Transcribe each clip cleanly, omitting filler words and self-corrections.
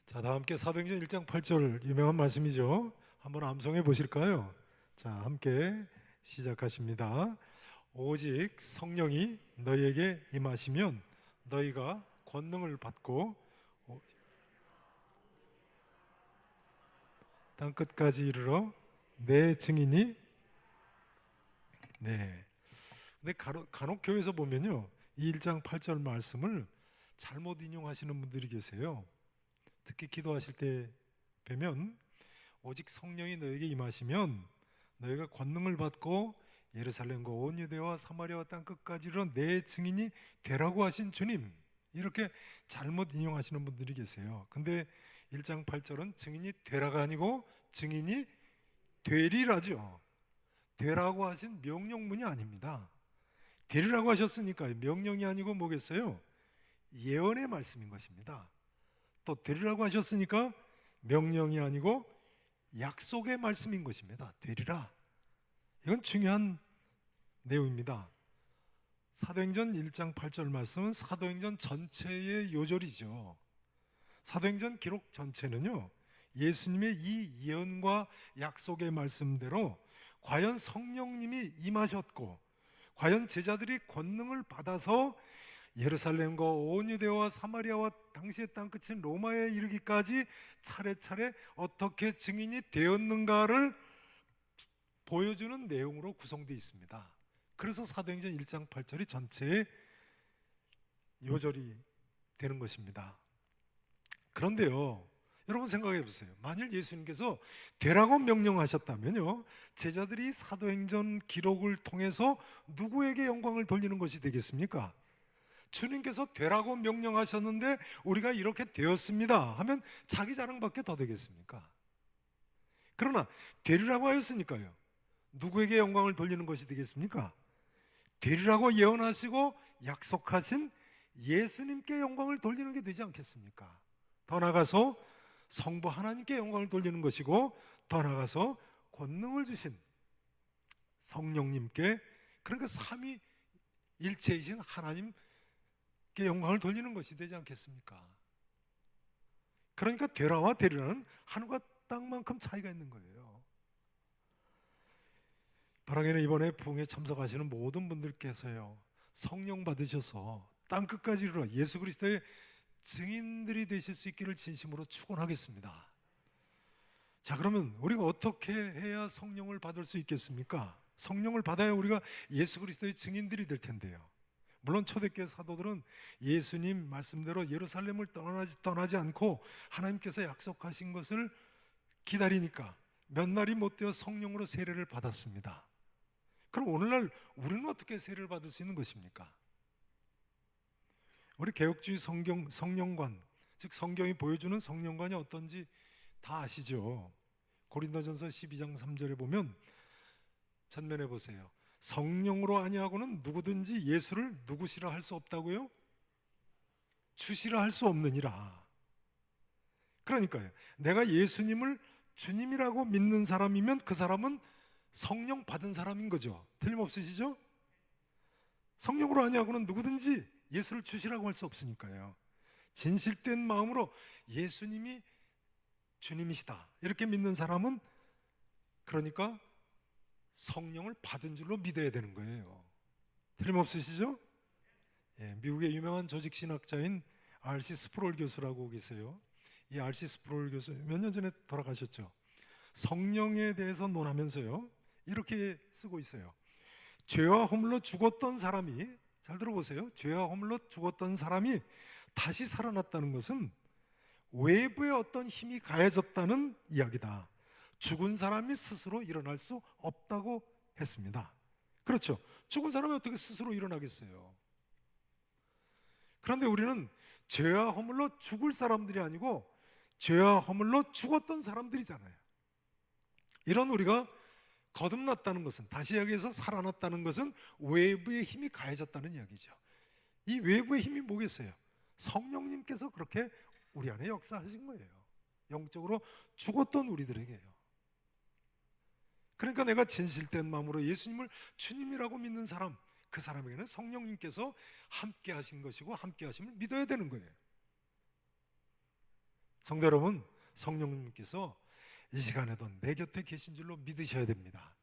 자, 다 함께 사도행전 1장 8절 유명한 말씀이죠. 한번 암송해 보실까요? 자, 함께 시작하십니다. 오직 성령이 너희에게 임하시면 너희가 권능을 받고 땅 끝까지 이르러 내 증인이. 네. 근데 간혹 교회에서 보면요, 이 1장 8절 말씀을 잘못 인용하시는 분들이 계세요. 특히 기도하실 때 뵈면 오직 성령이 너에게 임하시면 너희가 권능을 받고 예루살렘과 온 유대와 사마리아와 땅 끝까지로 내 증인이 되라고 하신 주님, 이렇게 잘못 인용하시는 분들이 계세요. 근데 1장 8절은 증인이 되라가 아니고 증인이 되리라죠. 되라고 하신 명령문이 아닙니다. 되리라고 하셨으니까 명령이 아니고 뭐겠어요? 예언의 말씀인 것입니다. 또 되리라고 하셨으니까 명령이 아니고 약속의 말씀인 것입니다. 되리라. 이건 중요한 내용입니다. 사도행전 1장 8절 말씀은 사도행전 전체의 요절이죠. 사도행전 기록 전체는요, 예수님의 이 예언과 약속의 말씀대로 과연 성령님이 임하셨고 과연 제자들이 권능을 받아서 예루살렘과 온 유대와 사마리아와 당시의 땅끝인 로마에 이르기까지 차례차례 어떻게 증인이 되었는가를 보여주는 내용으로 구성되어 있습니다. 그래서 사도행전 1장 8절이 전체의 요절이 되는 것입니다. 그런데요, 여러분 생각해 보세요. 만일 예수님께서 되라고 명령하셨다면요, 제자들이 사도행전 기록을 통해서 누구에게 영광을 돌리는 것이 되겠습니까? 주님께서 되라고 명령하셨는데 우리가 이렇게 되었습니다 하면 자기 자랑밖에 더 되겠습니까? 그러나 되리라고 하였으니까요, 누구에게 영광을 돌리는 것이 되겠습니까? 되리라고 예언하시고 약속하신 예수님께 영광을 돌리는 게 되지 않겠습니까? 더 나아가서 성부 하나님께 영광을 돌리는 것이고, 더 나아가서 권능을 주신 성령님께, 그러니까 삼위일체이신 하나님 영광을 돌리는 것이 되지 않겠습니까? 그러니까 되라와 되리라는 하늘과 땅만큼 차이가 있는 거예요. 바라기는 이번에 부흥에 참석하시는 모든 분들께서요, 성령 받으셔서 땅 끝까지 이르러 예수 그리스도의 증인들이 되실 수 있기를 진심으로 축원하겠습니다. 자, 그러면 우리가 어떻게 해야 성령을 받을 수 있겠습니까? 성령을 받아야 우리가 예수 그리스도의 증인들이 될 텐데요, 물론 초대교회 사도들은 예수님 말씀대로 예루살렘을 떠나지 않고 하나님께서 약속하신 것을 기다리니까 몇 날이 못 되어 성령으로 세례를 받았습니다. 그럼 오늘날 우리는 어떻게 세례를 받을 수 있는 것입니까? 우리 개혁주의 성령관, 즉 성경이 보여주는 성령관이 어떤지 다 아시죠? 고린도전서 12장 3절에 보면, 전면에 보세요. 성령으로 아니하고는 누구든지 예수를 누구시라 할 수 없다고요? 주시라 할 수 없느니라. 그러니까요, 내가 예수님을 주님이라고 믿는 사람이면 그 사람은 성령 받은 사람인 거죠. 틀림없으시죠? 성령으로 아니하고는 누구든지 예수를 주시라고 할 수 없으니까요. 진실된 마음으로 예수님이 주님이시다 이렇게 믿는 사람은, 그러니까 성령을 받은 줄로 믿어야 되는 거예요. 틀림없으시죠? 예, 미국의 유명한 조직신학자인 R.C. 스프롤 교수라고 계세요. 이 R.C. 스프롤 교수 몇 년 전에 돌아가셨죠. 성령에 대해서 논하면서요, 이렇게 쓰고 있어요. 죄와 허물로 죽었던 사람이, 잘 들어보세요, 죄와 허물로 죽었던 사람이 다시 살아났다는 것은 외부의 어떤 힘이 가해졌다는 이야기다. 죽은 사람이 스스로 일어날 수 없다고 했습니다. 그렇죠. 죽은 사람이 어떻게 스스로 일어나겠어요? 그런데 우리는 죄와 허물로 죽을 사람들이 아니고 죄와 허물로 죽었던 사람들이잖아요. 이런 우리가 거듭났다는 것은, 다시 이야기해서 살아났다는 것은 외부의 힘이 가해졌다는 이야기죠. 이 외부의 힘이 뭐겠어요? 성령님께서 그렇게 우리 안에 역사하신 거예요. 영적으로 죽었던 우리들에게요. 그러니까 내가 진실된 마음으로 예수님을 주님이라고 믿는 사람, 그 사람에게는 성령님께서 함께 하신 것이고 함께 하심을 믿어야 되는 거예요. 성도 여러분, 성령님께서 이 시간에도 내 곁에 계신 줄로 믿으셔야 됩니다.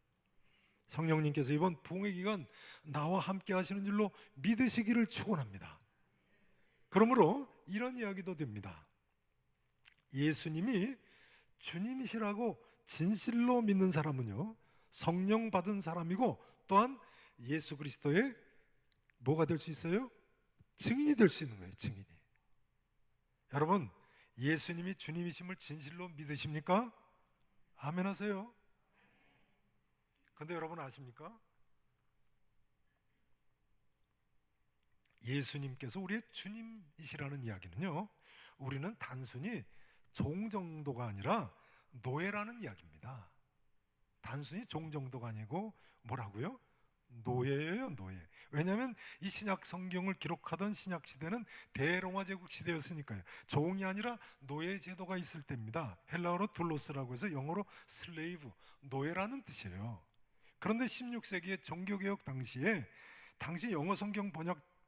성령님께서 이번 부흥의 기간 나와 함께 하시는 줄로 믿으시기를 축원합니다. 그러므로 이런 이야기도 됩니다. 예수님이 주님이시라고 진실로 믿는 사람은요, 성령 받은 사람이고 또한 예수 그리스도의 뭐가 될 수 있어요? 증인이 될 수 있는 거예요. 증인이. 여러분, 예수님이 주님이심을 진실로 믿으십니까? 아멘 하세요. 근데 여러분 아십니까? 예수님께서 우리의 주님이시라는 이야기는요, 우리는 단순히 종 정도가 아니라 노예라는 이야기입니다. 단순히 종 정도가 아니고 뭐라고요? 노예예요, 노예. 왜냐하면 이 신약 성경을 기록하던 신약 시대는 대로마 제국 시대였으니까요. 종이 아니라 노예 제도가 있을 때입니다. 헬라어로 둘로스라고 해서 영어로 슬레이브, 노예라는 뜻이에요. 그런데 16세기의 종교개혁 당시에 당시 영어 성경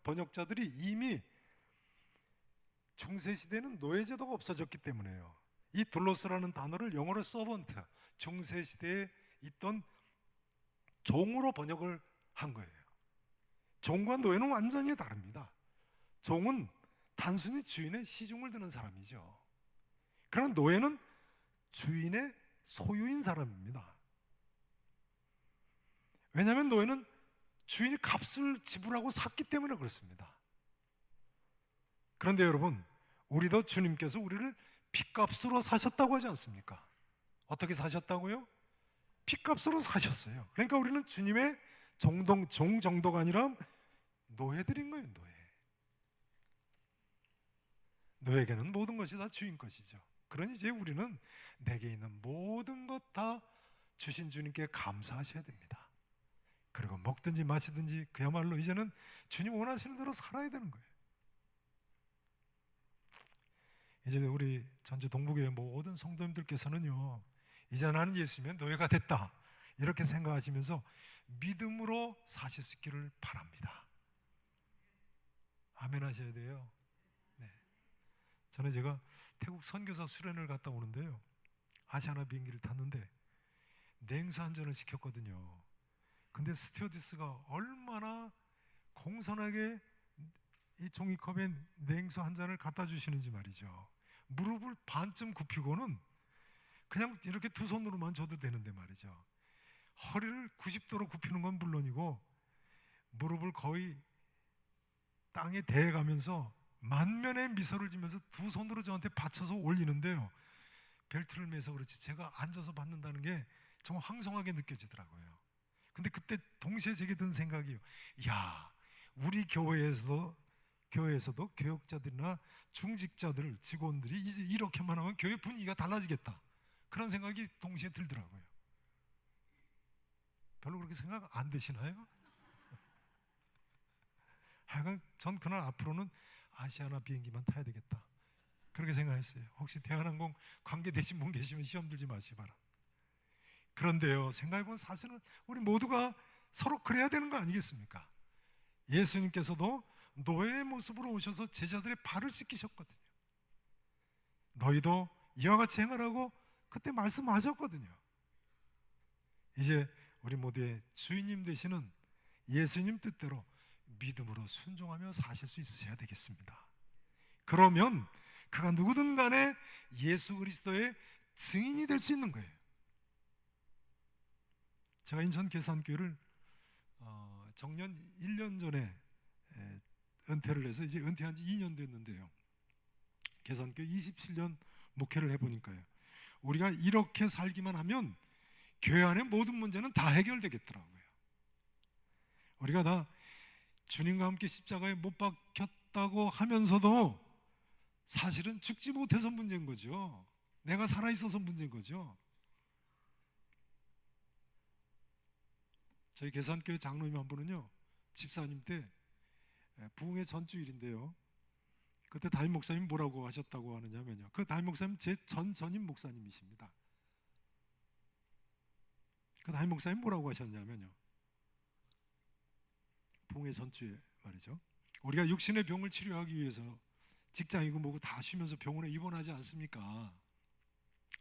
번역자들이 이미 중세시대는 노예제도가 없어졌기 때문에요. 이 둘로스라는 단어를 영어로 서번트, 중세시대에 있던 종으로 번역을 한 거예요. 종과 노예는 완전히 다릅니다. 종은 단순히 주인의 시중을 드는 사람이죠. 그러나 노예는 주인의 소유인 사람입니다. 왜냐하면 노예는 주인이 값을 지불하고 샀기 때문에 그렇습니다. 그런데 여러분, 우리도 주님께서 우리를 핏값으로 사셨다고 하지 않습니까? 어떻게 사셨다고요? 핏값으로 사셨어요. 그러니까 우리는 주님의 종 정도가 아니라 노예들인 거예요. 노예에게는 모든 것이 다 주인 것이죠. 그러니 이제 우리는 내게 있는 모든 것 다 주신 주님께 감사하셔야 됩니다. 그리고 먹든지 마시든지 그야말로 이제는 주님 원하시는 대로 살아야 되는 거예요. 이제 우리 전주 동북의 모든 성도님들께서는요, 이제 나는 예수님의 노예가 됐다 이렇게 생각하시면서 믿음으로 사실 수 있기를 바랍니다. 아멘 하셔야 돼요. 네. 전에 제가 태국 선교사 수련을 갔다 오는데요, 아시아나 비행기를 탔는데 냉수 한 잔을 시켰거든요. 근데 스튜어디스가 얼마나 공손하게 이 종이컵에 냉수 한 잔을 갖다 주시는지 말이죠. 무릎을 반쯤 굽히고는 그냥 이렇게 두 손으로만 줘도 되는데 말이죠. 허리를 90도로 굽히는 건 물론이고 무릎을 거의 땅에 대가면서 만면의 미소를 지면서 두 손으로 저한테 받쳐서 올리는데요, 벨트를 매서 그렇지 제가 앉아서 받는다는 게 정말 황송하게 느껴지더라고요. 근데 그때 동시에 제게 든 생각이요, 야, 우리 교회에서도 교역자들이나 중직자들, 직원들이 이제 이렇게만 하면 교회 분위기가 달라지겠다, 그런 생각이 동시에 들더라고요. 별로 그렇게 생각 안 드시나요? 하여간 전 그날 앞으로는 아시아나 비행기만 타야 되겠다 그렇게 생각했어요. 혹시 대한항공 관계되신 분 계시면 시험 들지 마시기 바랍니다. 그런데요, 생각해보면 사실은 우리 모두가 서로 그래야 되는 거 아니겠습니까? 예수님께서도 노예의 모습으로 오셔서 제자들의 발을 씻기셨거든요. 너희도 이와 같이 행하라고 그때 말씀하셨거든요. 이제 우리 모두의 주인님 되시는 예수님 뜻대로 믿음으로 순종하며 사실 수 있으셔야 되겠습니다. 그러면 그가 누구든 간에 예수 그리스도의 증인이 될 수 있는 거예요. 제가 인천 계산교회를 정년 1년 전에 은퇴를 해서 이제 은퇴한 지 2년 됐는데요, 계산교회 27년 목회를 해보니까요, 우리가 이렇게 살기만 하면 교회 안의 모든 문제는 다 해결되겠더라고요. 우리가 다 주님과 함께 십자가에 못 박혔다고 하면서도 사실은 죽지 못해서 문제인 거죠. 내가 살아있어서 문제인 거죠. 저희 계산교회 장로님 한 분은요, 집사님 때 부흥의 전주일인데요, 그때 담임 목사님 뭐라고 하셨다고 하느냐면요, 그 담임 목사님 제 전임 목사님이십니다. 그 담임 목사님 뭐라고 하셨냐면요, 부흥의 전주에 말이죠, 우리가 육신의 병을 치료하기 위해서 직장이고 뭐고 다 쉬면서 병원에 입원하지 않습니까?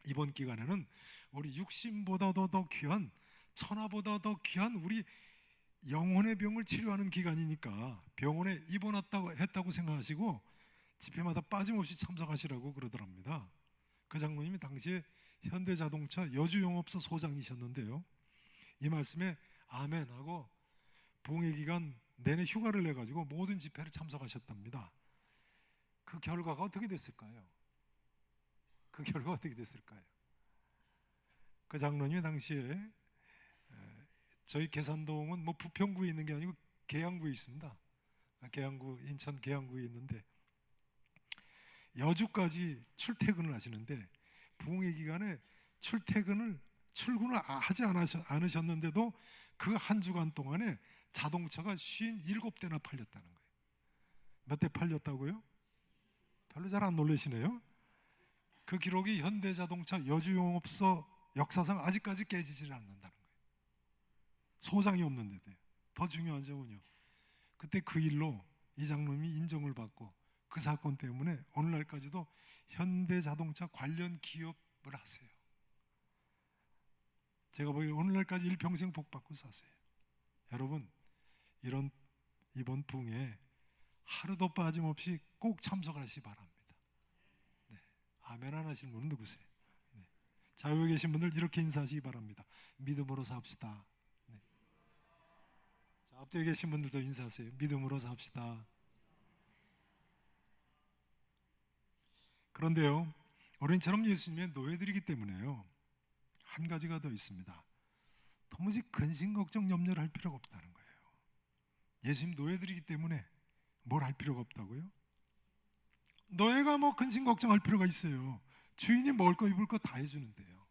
이번 기간에는 우리 육신보다도 더 귀한, 천하보다 더 귀한 우리 영혼의 병을 치료하는 기간이니까 병원에 입원했다고 했다고 생각하시고 집회마다 빠짐없이 참석하시라고 그러더랍니다. 그 장로님이 당시에 현대자동차 여주영업소 소장이셨는데요, 이 말씀에 아멘 하고 부흥회 기간 내내 휴가를 내가지고 모든 집회를 참석하셨답니다. 그 결과가 어떻게 됐을까요? 그 결과가 어떻게 됐을까요? 그 장로님이 당시에 저희 계산동은 뭐 부평구에 있는 게 아니고 계양구에 있습니다. 계양구, 인천 계양구에 있는데 여주까지 출퇴근을 하시는데 부흥회 기간에 출근을 하지 않으셨는데도 그 한 주간 동안에 자동차가 57대나 팔렸다는 거예요. 몇 대 팔렸다고요? 별로 잘 안 놀라시네요. 그 기록이 현대자동차 여주용업소 역사상 아직까지 깨지질 않는다는 거예요. 소장이 없는데도요. 더 중요한 점은요, 그때 그 일로 이 장로님이 인정을 받고 그 사건 때문에 오늘날까지도 현대자동차 관련 기업을 하세요. 제가 보기에 오늘날까지 일평생 복 받고 사세요. 여러분, 이번 부흥에 하루도 빠짐없이 꼭 참석하시기 바랍니다. 네. 아멘 안 하시는 분은 누구세요? 네. 자유에 계신 분들 이렇게 인사하시기 바랍니다. 믿음으로 삽시다. 네. 자, 앞뒤에 계신 분들도 인사하세요. 믿음으로 삽시다. 그런데요, 어린이처럼 예수님의 노예들이기 때문에요, 한 가지가 더 있습니다. 도무지 근심 걱정 염려를 할 필요가 없다는 거예요. 예수님 노예들이기 때문에 뭘 할 필요가 없다고요? 노예가 뭐 근심 걱정할 필요가 있어요. 주인이 먹을 거 입을 거 다 해주는데요.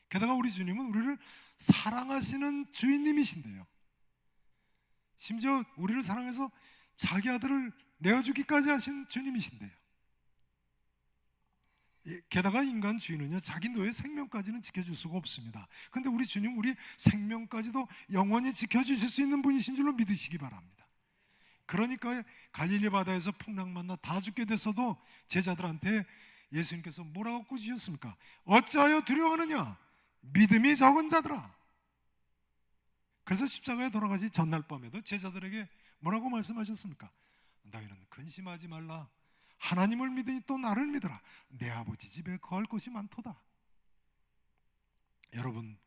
게다가 우리 주님은 우리를 사랑하시는 주인님이신데요, 심지어 우리를 사랑해서 자기 아들을 내어주기까지 하신 주님이신데요. 게다가 인간 주인은요, 자기 노예 생명까지는 지켜줄 수가 없습니다. 그런데 우리 주님 우리 생명까지도 영원히 지켜주실 수 있는 분이신 줄로 믿으시기 바랍니다. 그러니까 갈릴리 바다에서 풍랑 만나 다 죽게 됐어도 제자들한테 예수님께서 뭐라고 꾸짖으셨습니까? 어찌하여 두려워하느냐, 믿음이 적은 자들아. 그래서 십자가에 돌아가시 전날 밤에도 제자들에게 뭐라고 말씀하셨습니까? 너희는 근심하지 말라. 하나님을 믿으니 또 나를 믿어라. 내 아버지 집에 거할 곳이 많도다. 여러분,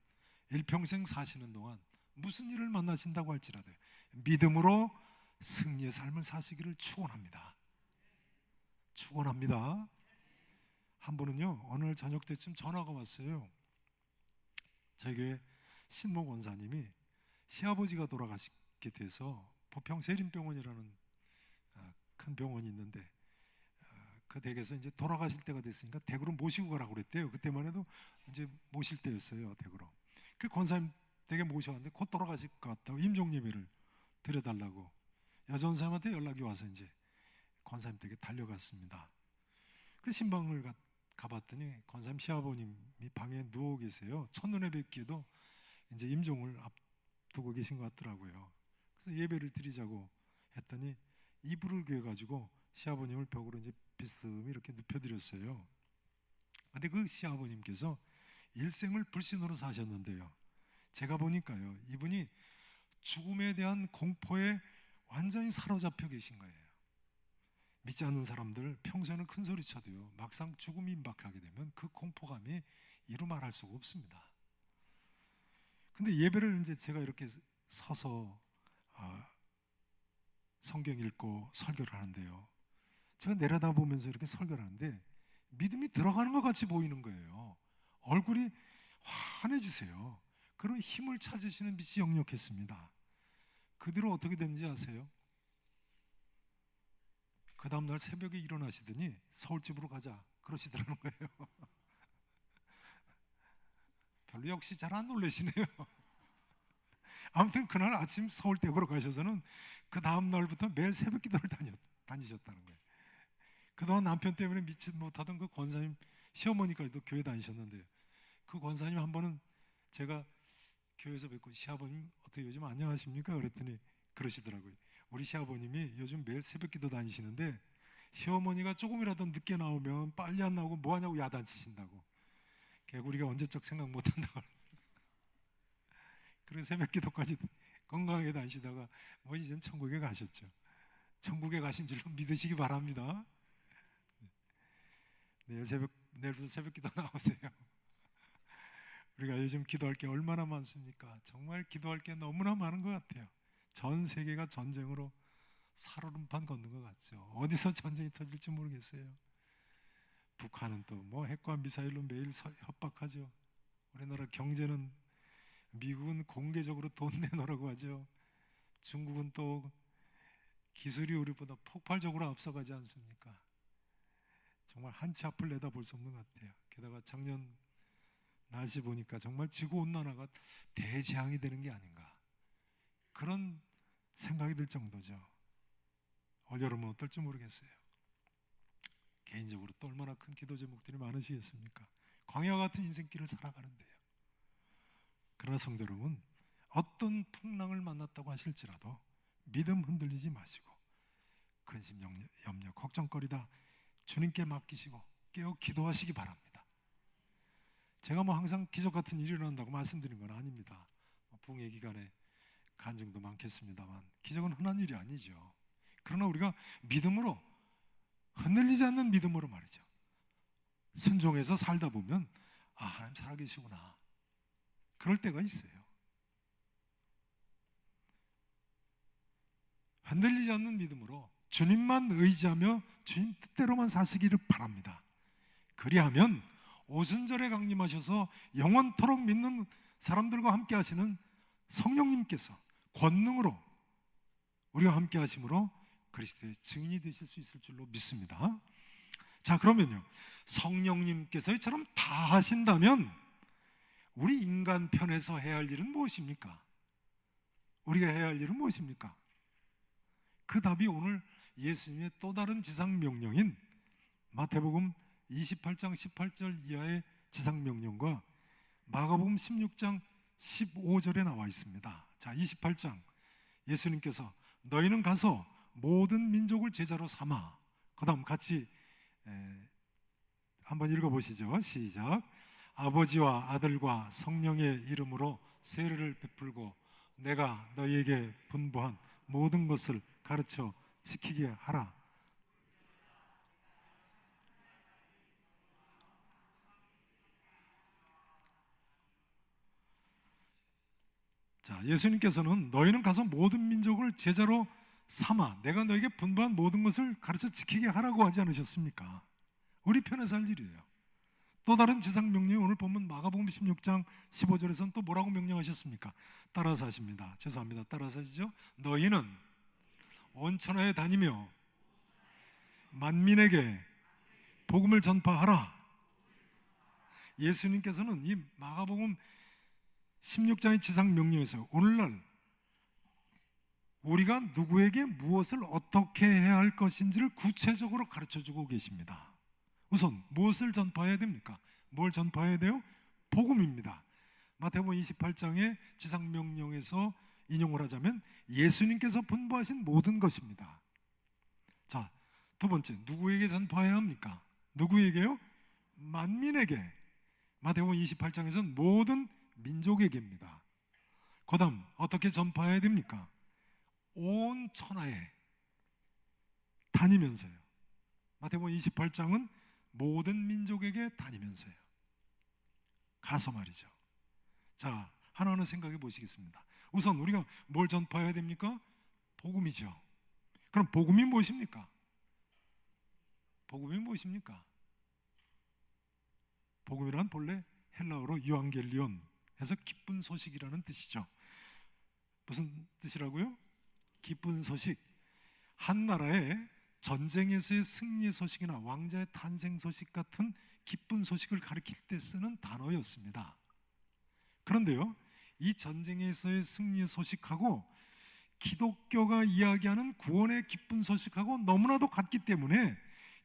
일평생 사시는 동안 무슨 일을 만나신다고 할지라도 믿음으로 승리의 삶을 사시기를 축원합니다. 축원합니다. 한 분은요, 오늘 저녁 때쯤 전화가 왔어요. 저희 교회 신모 권사님이 시아버지가 돌아가시게 돼서 부평 세림병원이라는 큰 병원이 있는데 그 댁에서 이제 돌아가실 때가 됐으니까 댁으로 모시고 가라고 그랬대요. 그때만 해도 이제 모실 때였어요, 댁으로. 그 권사님 댁에 모셔왔는데 곧 돌아가실 것 같다고 임종 예배를 드려달라고 여전사님한테 연락이 와서 이제 권사님 댁에 달려갔습니다. 그 신방을 가봤더니 권사님 시아버님이 방에 누워 계세요. 첫눈에 뵙기에도 이제 임종을 앞두고 계신 것 같더라고요. 그래서 예배를 드리자고 했더니 이불을 괴가지고 시아버님을 벽으로 이제 비스듬히 이렇게 눕혀드렸어요. 근데 그 시아버님께서 일생을 불신으로 사셨는데요, 제가 보니까요, 이분이 죽음에 대한 공포에 완전히 사로잡혀 계신 거예요. 믿지 않는 사람들 평소에는 큰 소리 쳐도요, 막상 죽음이 임박하게 되면 그 공포감이 이루 말할 수가 없습니다. 근데 예배를 이제 제가 이렇게 서서 성경 읽고 설교를 하는데요, 제가 내려다보면서 이렇게 설교를 하는데 믿음이 들어가는 것 같이 보이는 거예요. 얼굴이 환해지세요. 그런 힘을 찾으시는 빛이 역력했습니다. 그 뒤로 어떻게 됐는지 아세요? 그 다음날 새벽에 일어나시더니 서울집으로 가자 그러시더라는 거예요. 별로 역시 잘 안 놀라시네요. 아무튼 그날 아침 서울댁으로 가셔서는 그 다음날부터 매일 새벽 기도를 다니셨다는 거예요. 그동안 남편 때문에 믿지 못하던 그 권사님 시어머니까지도 교회 다니셨는데 그 권사님 한 번은 제가 교회에서 뵙고 시아버님 어떻게 요즘 안녕하십니까? 그랬더니 그러시더라고요. 우리 시아버님이 요즘 매일 새벽 기도 다니시는데 시어머니가 조금이라도 늦게 나오면 빨리 안 나오고 뭐 하냐고 야단치신다고. 개구리가 언제적 생각 못 한다고. 그래서 새벽 기도까지 건강하게 다니시다가 뭐 이젠 천국에 가셨죠. 천국에 가신 줄로 믿으시기 바랍니다. 내일부터 새벽 기도 나오세요. 우리가 요즘 기도할 게 얼마나 많습니까? 정말 기도할 게 너무나 많은 것 같아요. 전 세계가 전쟁으로 살얼음판 걷는 것 같죠. 어디서 전쟁이 터질지 모르겠어요. 북한은 또 뭐 핵과 미사일로 매일 협박하죠. 우리나라 경제는 미국은 공개적으로 돈 내놓으라고 하죠. 중국은 또 기술이 우리보다 폭발적으로 앞서가지 않습니까? 정말 한치 앞을 내다볼 수 없는 것 같아요. 게다가 작년 날씨 보니까 정말 지구온난화가 대재앙이 되는 게 아닌가, 그런 생각이 들 정도죠. 여러분은 어떨지 모르겠어요. 개인적으로 또 얼마나 큰 기도 제목들이 많으시겠습니까? 광야 같은 인생길을 살아가는데요. 그러나 성도 여러분, 어떤 풍랑을 만났다고 하실지라도 믿음 흔들리지 마시고 근심, 염려, 걱정거리다 주님께 맡기시고 깨어 기도하시기 바랍니다. 제가 뭐 항상 기적 같은 일이 일어난다고 말씀드린 건 아닙니다. 부흥회 기간에 간증도 많겠습니다만 기적은 흔한 일이 아니죠. 그러나 우리가 믿음으로, 흔들리지 않는 믿음으로 말이죠, 순종해서 살다 보면 아, 하나님 살아계시구나, 그럴 때가 있어요. 흔들리지 않는 믿음으로 주님만 의지하며 주님 뜻대로만 사시기를 바랍니다. 그리하면 오순절에 강림하셔서 영원토록 믿는 사람들과 함께 하시는 성령님께서 권능으로 우리와 함께 하심으로 그리스도의 증인이 되실 수 있을 줄로 믿습니다. 자, 그러면요, 성령님께서 이처럼 다 하신다면 우리 인간 편에서 해야 할 일은 무엇입니까? 우리가 해야 할 일은 무엇입니까? 그 답이 오늘 예수님의 또 다른 지상명령인 마태복음 28장 18절 이하의 지상명령과 마가복음 16장 15절에 나와 있습니다. 자, 28장 예수님께서 너희는 가서 모든 민족을 제자로 삼아, 그 다음 같이 한번 읽어보시죠. 시작. 아버지와 아들과 성령의 이름으로 세례를 베풀고 내가 너희에게 분부한 모든 것을 가르쳐 지키게 하라. 자, 예수님께서는 너희는 가서 모든 민족을 제자로 삼아 내가 너에게 분부한 모든 것을 가르쳐 지키게 하라고 하지 않으셨습니까? 우리 편에서 할 일이에요. 또 다른 지상명령이 오늘 보면 마가복음 16장 15절에서는 또 뭐라고 명령하셨습니까? 따라서 하십니다. 죄송합니다. 따라서 하시죠. 너희는 온 천하에 다니며 만민에게 복음을 전파하라. 예수님께서는 이 마가복음 16장의 지상명령에서 오늘날 우리가 누구에게 무엇을 어떻게 해야 할 것인지를 구체적으로 가르쳐주고 계십니다. 우선 무엇을 전파해야 됩니까? 뭘 전파해야 돼요? 복음입니다. 마태복음 28장의 지상명령에서 인용을 하자면 예수님께서 분부하신 모든 것입니다. 자, 두 번째, 누구에게 전파해야 합니까? 누구에게요? 만민에게. 마태복음 28장에서는 모든 민족에게입니다. 그 다음 어떻게 전파해야 됩니까? 온 천하에 다니면서요. 마태복음 28장은 모든 민족에게 다니면서요. 가서 말이죠. 자, 하나하나 생각해 보시겠습니다. 우선 우리가 뭘 전파해야 됩니까? 복음이죠. 그럼 복음이 무엇입니까? 복음이 무엇입니까? 복음이란 본래 헬라어로 유앙겔리온 해서 기쁜 소식이라는 뜻이죠. 무슨 뜻이라고요? 기쁜 소식. 한 나라의 전쟁에서의 승리 소식이나 왕자의 탄생 소식 같은 기쁜 소식을 가리킬 때 쓰는 단어였습니다. 그런데요, 이 전쟁에서의 승리 소식하고 기독교가 이야기하는 구원의 기쁜 소식하고 너무나도 같기 때문에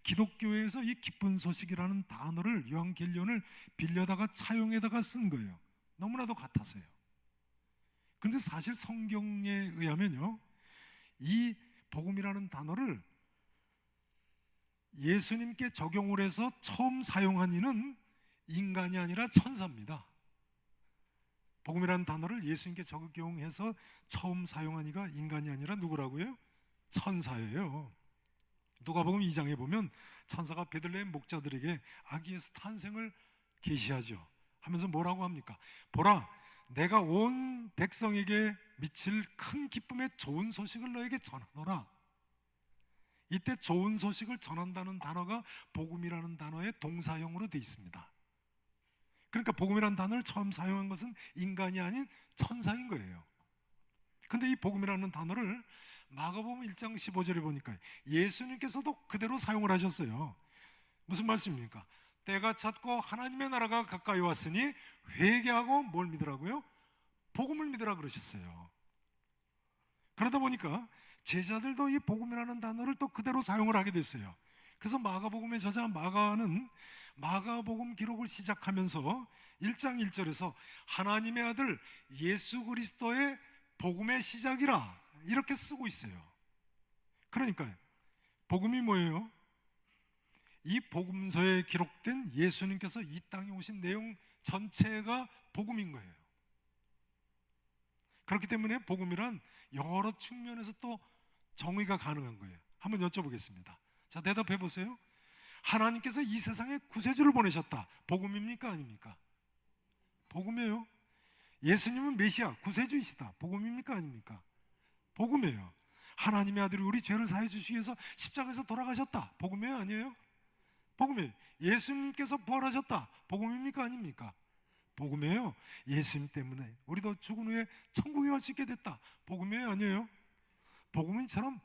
기독교에서 이 기쁜 소식이라는 단어를 유앙겔리온을 빌려다가 차용해다가 쓴 거예요. 너무나도 같아서요. 그런데 사실 성경에 의하면요, 이 복음이라는 단어를 예수님께 적용을 해서 처음 사용한 이는 인간이 아니라 천사입니다. 복음이라는 단어를 예수님께 적용해서 처음 사용한 이가 인간이 아니라 누구라고요? 천사예요. 누가복음 2장에 보면 천사가 베들레헴 목자들에게 아기 예수 탄생을 계시하죠. 하면서 뭐라고 합니까? 보라, 내가 온 백성에게 미칠 큰 기쁨의 좋은 소식을 너에게 전하노라. 이때 좋은 소식을 전한다는 단어가 복음이라는 단어의 동사형으로 되어 있습니다. 그러니까 복음이라는 단어를 처음 사용한 것은 인간이 아닌 천사인 거예요. 근데 이 복음이라는 단어를 마가복음 1장 15절에 보니까 예수님께서도 그대로 사용을 하셨어요. 무슨 말씀입니까? 때가 찼고 하나님의 나라가 가까이 왔으니 회개하고 뭘 믿으라고요? 복음을 믿으라 그러셨어요. 그러다 보니까 제자들도 이 복음이라는 단어를 또 그대로 사용을 하게 됐어요. 그래서 마가복음의 저자 마가는 마가복음 기록을 시작하면서 1장 1절에서 하나님의 아들 예수 그리스도의 복음의 시작이라 이렇게 쓰고 있어요. 그러니까 복음이 뭐예요? 이 복음서에 기록된 예수님께서 이 땅에 오신 내용 전체가 복음인 거예요. 그렇기 때문에 복음이란 여러 측면에서 또 정의가 가능한 거예요. 한번 여쭤보겠습니다. 자, 대답해 보세요. 하나님께서 이 세상에 구세주를 보내셨다. 복음입니까? 아닙니까? 복음이에요. 예수님은 메시아, 구세주이시다. 복음입니까? 아닙니까? 복음이에요. 하나님의 아들이 우리 죄를 사해 주시기 위해서 십자가에서 돌아가셨다. 복음이에요? 아니에요? 복음이에요. 예수님께서 부활하셨다. 복음입니까? 아닙니까? 복음이에요. 예수님 때문에 우리도 죽은 후에 천국에 갈 수 있게 됐다. 복음이에요? 아니에요? 복음인처럼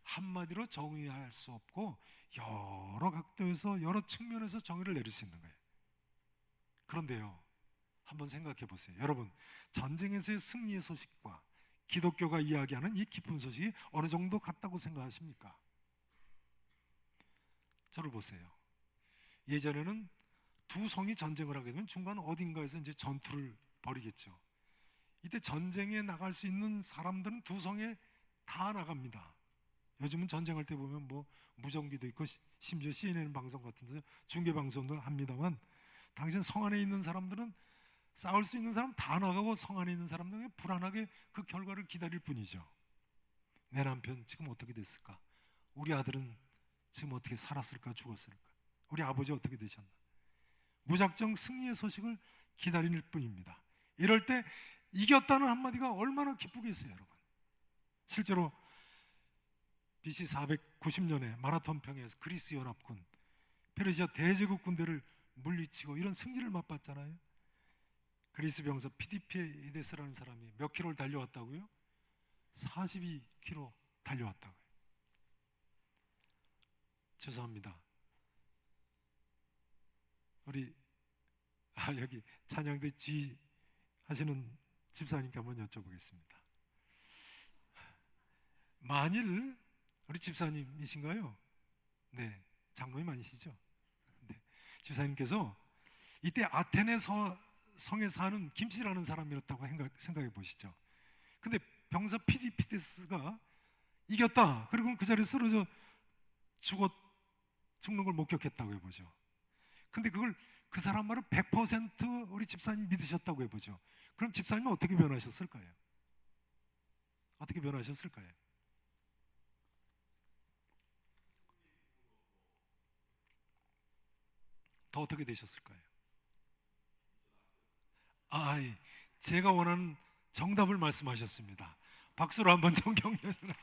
한마디로 정의할 수 없고 여러 각도에서 여러 측면에서 정의를 내릴 수 있는 거예요. 그런데요, 한번 생각해 보세요. 여러분, 전쟁에서의 승리의 소식과 기독교가 이야기하는 이 기쁜 소식이 어느 정도 같다고 생각하십니까? 저를 보세요. 예전에는 두 성이 전쟁을 하게 되면 중간 어딘가에서 이제 전투를 벌이겠죠. 이때 전쟁에 나갈 수 있는 사람들은 두 성에 다 나갑니다. 요즘은 전쟁할 때 보면 뭐 무전기도 있고 심지어 CNN 방송 같은 데 중계 방송도 합니다만, 당신 성 안에 있는 사람들은 싸울 수 있는 사람 다 나가고 성 안에 있는 사람들은 불안하게 그 결과를 기다릴 뿐이죠. 내 남편 지금 어떻게 됐을까? 우리 아들은 지금 어떻게 살았을까 죽었을까? 우리 아버지 어떻게 되셨나? 무작정 승리의 소식을 기다릴 뿐입니다. 이럴 때 이겼다는 한마디가 얼마나 기쁘겠어요, 여러분. 실제로 BC 490년에 마라톤 평야에서 그리스 연합군, 페르시아 대제국 군대를 물리치고 이런 승리를 맛봤잖아요. 그리스 병사 피디피데스라는 사람이 몇 킬로를 달려왔다고요? 42km 달려왔다고요. 죄송합니다. 우리 여기 찬양대 G 하시는 집사님께 한번 여쭤보겠습니다. 만일 우리 집사님이신가요? 네, 장로님 아니시죠? 네, 집사님께서 이때 아테네 성에 사는 김씨라는 사람이었다고 생각해 보시죠. 근데 병사 피디피데스가 이겼다. 그리고 그 자리에 쓰러져 죽는 걸 목격했다고 해보죠. 근데 그걸 그 사람 말을 100% 우리 집사님 믿으셨다고 해보죠. 그럼 집사님은 어떻게 변하셨을까요? 어떻게 변하셨을까요? 더 어떻게 되셨을까요? 제가 원하는 정답을 말씀하셨습니다. 박수로 한번 존경해 주세요.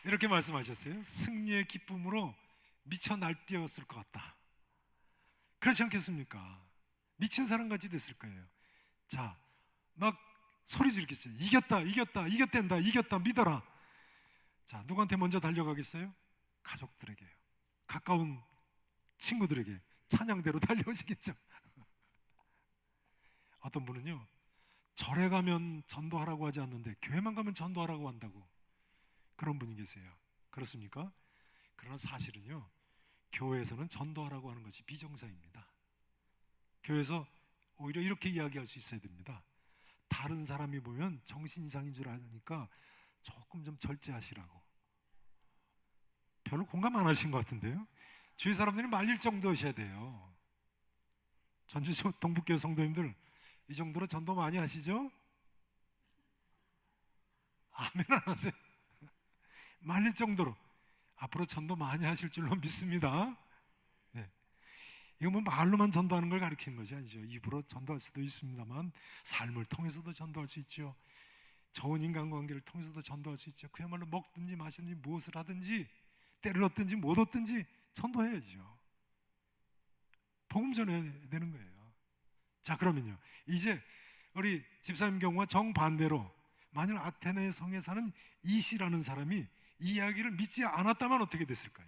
이렇게 말씀하셨어요. 승리의 기쁨으로 미쳐 날뛰었을 것 같다. 그렇지 않겠습니까? 미친 사람같이 됐을 거예요. 자, 막 소리 지르겠어요. 이겼다, 이겼다, 이겼댄다, 이겼다, 믿어라. 자, 누구한테 먼저 달려가겠어요? 가족들에게요. 가까운 친구들에게 찬양대로 달려오시겠죠. 어떤 분은요, 절에 가면 전도하라고 하지 않는데 교회만 가면 전도하라고 한다고, 그런 분이 계세요. 그렇습니까? 그러나 사실은요, 교회에서는 전도하라고 하는 것이 비정상입니다. 교회에서 오히려 이렇게 이야기할 수 있어야 됩니다. 다른 사람이 보면 정신 이상인 줄 아니까 조금 좀 절제하시라고, 별로 공감 안 하신 것 같은데요. 주위 사람들이 말릴 정도셔야 돼요. 전주 동북교회 성도님들 이 정도로 전도 많이 하시죠? 아멘 안 하세요? 말릴 정도로 앞으로 전도 많이 하실 줄로 믿습니다. 네. 이거 뭐 말로만 전도하는 걸 가리키는 것이 아니죠. 입으로 전도할 수도 있습니다만 삶을 통해서도 전도할 수 있죠. 좋은 인간관계를 통해서도 전도할 수 있죠. 그야말로 먹든지 마시든지 무엇을 하든지 때를 얻든지 못 얻든지 전도해야죠. 복음 전해야 되는 거예요. 자, 그러면요, 이제 우리 집사님 경우와 정반대로 만일 아테네 성에 사는 이시라는 사람이 이 이야기를 믿지 않았다면 어떻게 됐을까요?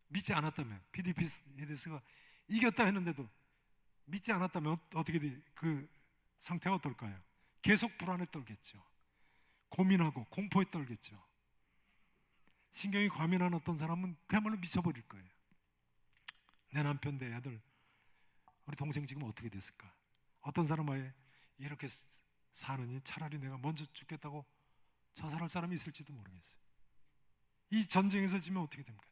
믿지 않았다면, 피디피데스가 이겼다 했는데도 믿지 않았다면 어떻게 그 상태가 어떨까요? 계속 불안에 떨겠죠. 고민하고 공포에 떨겠죠. 신경이 과민한 어떤 사람은 그야말로 미쳐버릴 거예요. 내 남편, 내 아들, 우리 동생 지금 어떻게 됐을까? 어떤 사람 아예 이렇게 사느니 차라리 내가 먼저 죽겠다고 자살할 사람이 있을지도 모르겠어요. 이 전쟁에서 지면 어떻게 됩니까?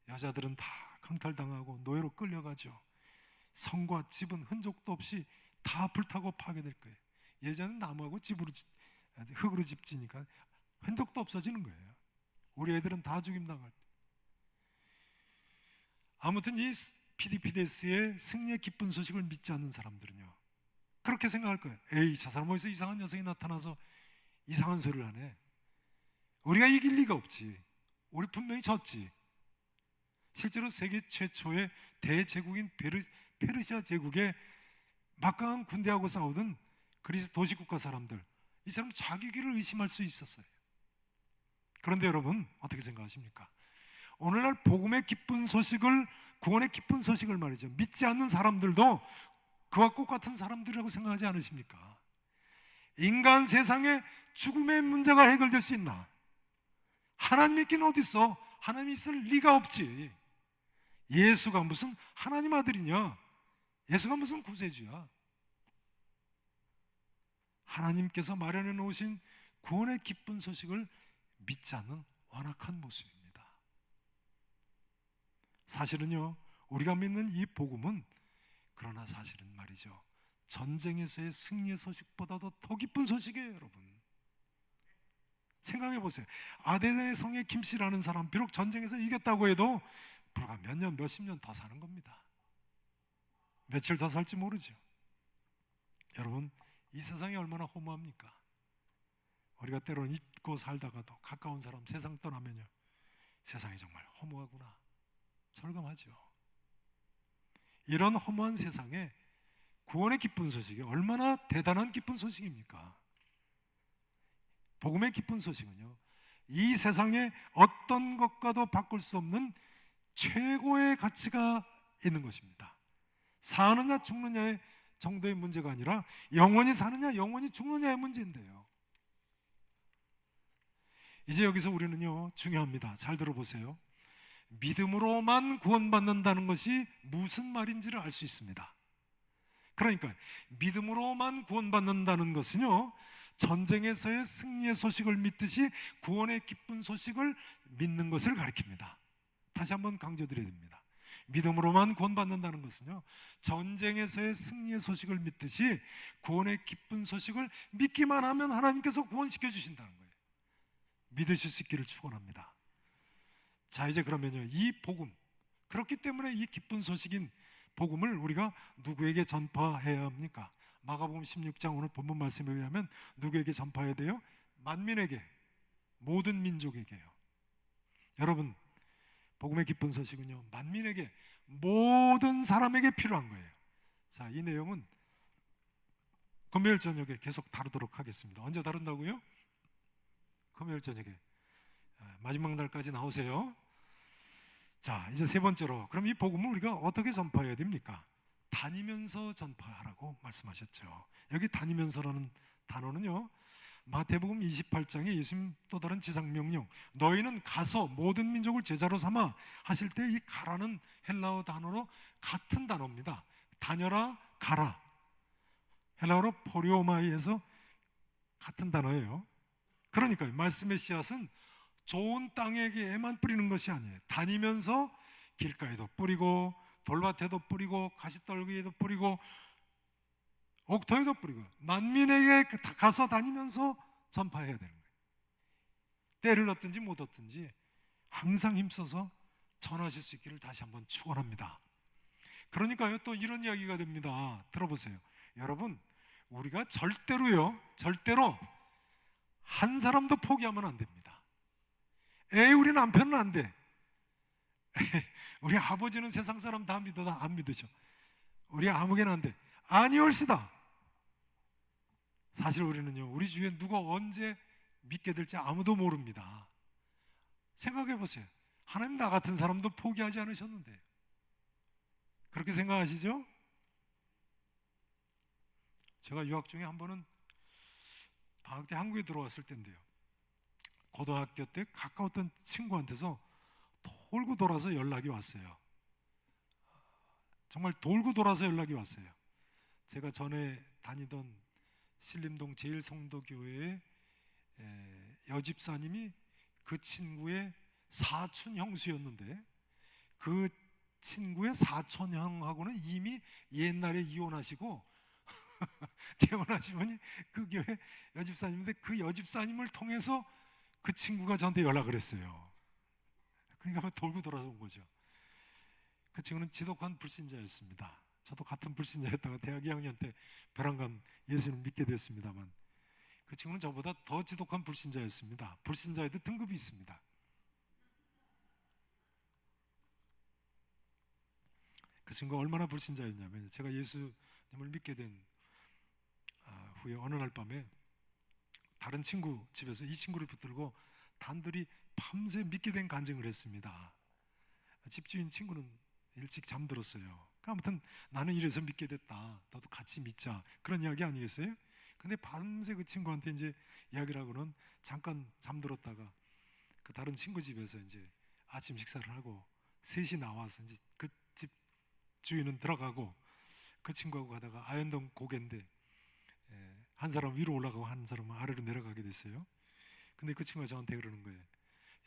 여자들은 다 강탈당하고 노예로 끌려가죠. 성과 집은 흔적도 없이 다 불타고 파괴될 거예요. 예전엔 나무하고 흙으로 집 지니까 흔적도 없어지는 거예요. 우리 애들은 다 죽임당할 때. 아무튼 이 피디피데스의 승리의 기쁜 소식을 믿지 않는 사람들은요, 그렇게 생각할 거예요. 에이, 저 사람 어디서 이상한 녀석이 나타나서 이상한 소리를 하네. 우리가 이길 리가 없지. 우리 분명히 졌지. 실제로 세계 최초의 대제국인 페르시아 제국의 막강한 군대하고 싸우던 그리스 도시국가 사람들, 이 사람 자기 길을 의심할 수 있었어요. 그런데 여러분 어떻게 생각하십니까? 오늘날 복음의 기쁜 소식을, 구원의 기쁜 소식을 말이죠, 믿지 않는 사람들도 그와 똑같은 사람들이라고 생각하지 않으십니까? 인간 세상에 죽음의 문제가 해결될 수 있나? 하나님 믿기는 어디 있어? 하나님이 있을 리가 없지. 예수가 무슨 하나님 아들이냐? 예수가 무슨 구세주야? 하나님께서 마련해 놓으신 구원의 기쁜 소식을 믿지 않는 완악한 모습입니다. 사실은요, 우리가 믿는 이 복음은, 그러나 사실은 말이죠, 전쟁에서의 승리의 소식보다도 더 기쁜 소식이에요. 여러분 생각해 보세요. 아테네 성의 김씨라는 사람, 비록 전쟁에서 이겼다고 해도 불과 몇 년, 몇십 년 더 사는 겁니다. 며칠 더 살지 모르죠. 여러분, 이 세상이 얼마나 허무합니까? 우리가 때로는 잊고 살다가도 가까운 사람 세상 떠나면요, 세상이 정말 허무하구나, 절감하죠. 이런 허무한 세상에 구원의 기쁜 소식이 얼마나 대단한 기쁜 소식입니까? 복음의 기쁜 소식은요, 이 세상에 어떤 것과도 바꿀 수 없는 최고의 가치가 있는 것입니다. 사느냐 죽느냐의 정도의 문제가 아니라 영원히 사느냐 영원히 죽느냐의 문제인데요. 이제 여기서 우리는요, 중요합니다. 잘 들어보세요. 믿음으로만 구원받는다는 것이 무슨 말인지를 알 수 있습니다. 그러니까 믿음으로만 구원받는다는 것은요, 전쟁에서의 승리의 소식을 믿듯이 구원의 기쁜 소식을 믿는 것을 가리킵니다. 다시 한번 강조드려야 됩니다. 믿음으로만 구원받는다는 것은요, 전쟁에서의 승리의 소식을 믿듯이 구원의 기쁜 소식을 믿기만 하면 하나님께서 구원시켜 주신다는 거예요. 믿으실 수 있기를 축원합니다. 자, 이제 그러면요, 이 복음, 그렇기 때문에 이 기쁜 소식인 복음을 우리가 누구에게 전파해야 합니까? 마가복음 16장 오늘 본문 말씀에 의하면 누구에게 전파해야 돼요? 만민에게, 모든 민족에게요. 여러분, 복음의 기쁜 소식은요, 만민에게, 모든 사람에게 필요한 거예요. 자, 이 내용은 금요일 저녁에 계속 다루도록 하겠습니다. 언제 다룬다고요? 금요일 저녁에, 마지막 날까지 나오세요. 자, 이제 세 번째로, 그럼 이 복음을 우리가 어떻게 전파해야 됩니까? 다니면서 전파하라고 말씀하셨죠. 여기 다니면서라는 단어는요, 마태복음 28장에 예수님 또 다른 지상명령, 너희는 가서 모든 민족을 제자로 삼아 하실 때 이 가라는 헬라어 단어로 같은 단어입니다. 다녀라, 가라. 헬라어로 포리오마이에서 같은 단어예요. 그러니까 말씀의 씨앗은 좋은 땅에게만 뿌리는 것이 아니에요. 다니면서 길가에도 뿌리고 돌밭에도 뿌리고 가시떨기에도 뿌리고 옥토에도 뿌리고 만민에게 가서 다니면서 전파해야 되는 거예요. 때를 얻든지 못 얻든지 항상 힘써서 전하실 수 있기를 다시 한번 축원합니다. 그러니까요, 또 이런 이야기가 됩니다. 들어보세요. 여러분, 우리가 절대로 한 사람도 포기하면 안 됩니다. 우리 남편은 안 돼. 우리 아버지는 세상 사람 다 믿어, 다 안 믿으셔. 우리 아무개나 안 돼. 아니올시다. 사실 우리는요, 우리 주위에 누가 언제 믿게 될지 아무도 모릅니다. 생각해 보세요. 하나님 나 같은 사람도 포기하지 않으셨는데 그렇게 생각하시죠? 제가 유학 중에 한 번은 방학 때 한국에 들어왔을 때인데요, 고등학교 때 가까웠던 친구한테서 돌고 돌아서 연락이 왔어요. 정말 돌고 돌아서 연락이 왔어요. 제가 전에 다니던 신림동 제일성도교회의 여집사님이 그 친구의 사촌 형수였는데, 그 친구의 사촌 형하고는 이미 옛날에 이혼하시고 재혼하신 분이 그 교회 여집사님인데, 그 여집사님을 통해서 그 친구가 저한테 연락을 했어요. 그러니까 돌고 돌아서 온 거죠. 그 친구는 지독한 불신자였습니다. 저도 같은 불신자였다가 대학 2학년 때 벼랑간 예수를 믿게 됐습니다만, 그 친구는 저보다 더 지독한 불신자였습니다. 불신자에도 등급이 있습니다. 그 친구가 얼마나 불신자였냐면, 제가 예수님을 믿게 된 후에 어느 날 밤에 다른 친구 집에서 이 친구를 붙들고 단둘이 밤새 믿게 된 간증을 했습니다. 집주인 친구는 일찍 잠들었어요. 아무튼 나는 이래서 믿게 됐다, 너도 같이 믿자, 그런 이야기 아니겠어요? 근데 밤새 그 친구한테 이제 이야기를 하고는 잠깐 잠들었다가 그 다른 친구 집에서 이제 아침 식사를 하고 셋이 나와서 이제 그 집 주인은 들어가고 그 친구하고 가다가 아현동 고개인데 한 사람 위로 올라가고 한 사람은 아래로 내려가게 됐어요. 근데 그 친구가 저한테 그러는 거예요.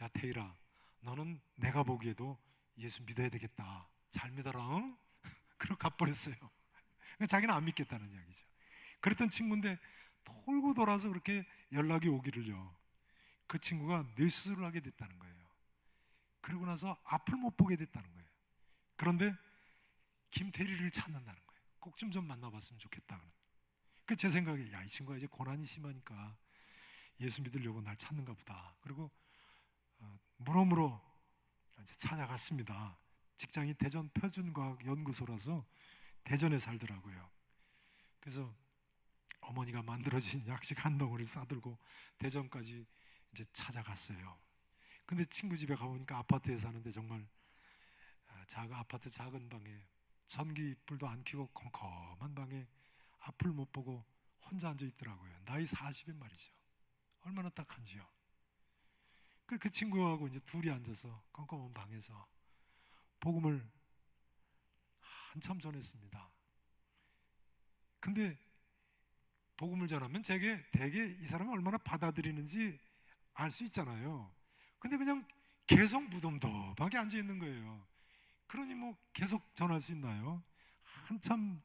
야 태일아, 너는 내가 보기에도 예수 믿어야 되겠다, 잘 믿어라, 응? 그러고 가버렸어요. 자기는 안 믿겠다는 이야기죠. 그랬던 친구인데 돌고 돌아서 그렇게 연락이 오기를요, 그 친구가 뇌수술을 하게 됐다는 거예요. 그러고 나서 앞을 못 보게 됐다는 거예요. 그런데 김태리를 찾는다는 거예요. 꼭 좀 만나봤으면 좋겠다. 그 제 생각에, 야, 이 친구가 이제 고난이 심하니까 예수 믿으려고 날 찾는가 보다. 그리고 물어물어 이제 찾아갔습니다. 직장이 대전 표준과학연구소라서 대전에 살더라고요. 그래서 어머니가 만들어준 약식 한 덩어리를 싸들고 대전까지 이제 찾아갔어요. 근데 친구 집에 가보니까 아파트에 사는데 정말 아파트 작은 방에 전기불도 안 켜고 컴컴한 방에 앞을 못 보고 혼자 앉아 있더라고요. 나이 40엔 말이죠. 얼마나 딱한지요. 그 친구하고 이제 둘이 앉아서 컴컴한 방에서 복음을 한참 전했습니다. 근데 복음을 전하면 되게 이 사람이 얼마나 받아들이는지 알 수 있잖아요. 근데 그냥 계속 무덤덤하게 앉아 있는 거예요. 그러니 뭐 계속 전할 수 있나요? 한참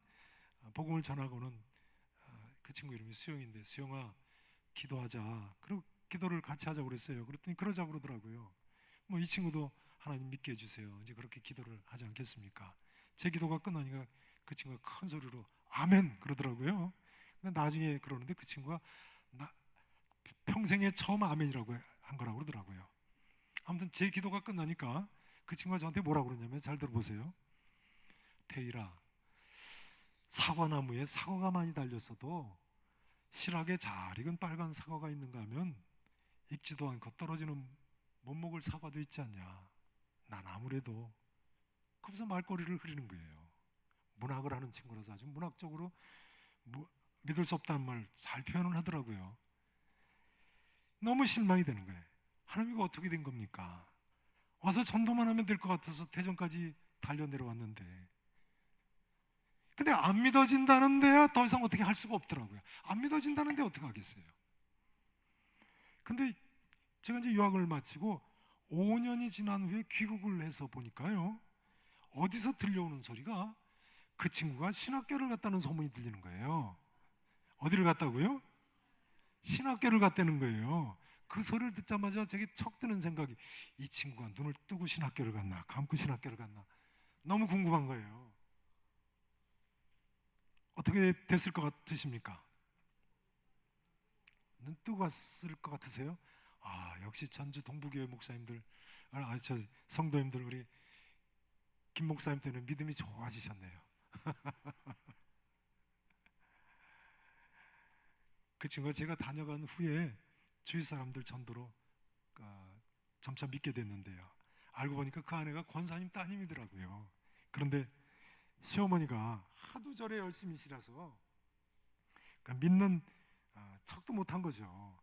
복음을 전하고는 그 친구 이름이 수영인데, 수영아 기도하자. 그리고 기도를 같이 하자고 그랬어요. 그랬더니 그러자고 그러더라고요. 뭐 이 친구도 하나님 믿게 해주세요, 이제 그렇게 기도를 하지 않겠습니까? 제 기도가 끝나니까 그 친구가 큰 소리로 아멘 그러더라고요. 근데 나중에 그러는데 그 친구가 평생에 처음 아멘이라고 한 거라고 그러더라고요. 아무튼 제 기도가 끝나니까 그 친구가 저한테 뭐라고 그러냐면, 잘 들어보세요. 태일아, 사과나무에 사과가 많이 달렸어도 실하게 잘 익은 빨간 사과가 있는가 하면 익지도 않고 떨어지는 못 먹을 사과도 있지 않냐. 난 아무래도, 그러면서 말꼬리를 흐리는 거예요. 문학을 하는 친구라서 아주 문학적으로 믿을 수 없다는 말 잘 표현을 하더라고요. 너무 실망이 되는 거예요. 하나님 이거 어떻게 된 겁니까? 와서 전도만 하면 될 것 같아서 대전까지 달려 내려왔는데, 근데 안 믿어진다는데야 더 이상 어떻게 할 수가 없더라고요. 안 믿어진다는데 어떻게 하겠어요? 근데 제가 이제 유학을 마치고 5년이 지난 후에 귀국을 해서 보니까요, 어디서 들려오는 소리가 그 친구가 신학교를 갔다는 소문이 들리는 거예요. 어디를 갔다고요? 신학교를 갔다는 거예요. 그 소리를 듣자마자 제게 척 드는 생각이, 이 친구가 눈을 뜨고 신학교를 갔나 감고 신학교를 갔나 너무 궁금한 거예요. 어떻게 됐을 것 같으십니까? 눈 뜨고 갔을 것 같으세요? 역시 전주 동부교회 목사님들, 저 성도님들, 우리 김 목사님 때는 믿음이 좋아지셨네요. 그 친구가 제가 다녀간 후에 주위 사람들 전도로 점차 믿게 됐는데요, 알고 보니까 그 아내가 권사님 따님이더라고요. 그런데 시어머니가 하도 절에 열심히시라서 믿는 척도 못한 거죠.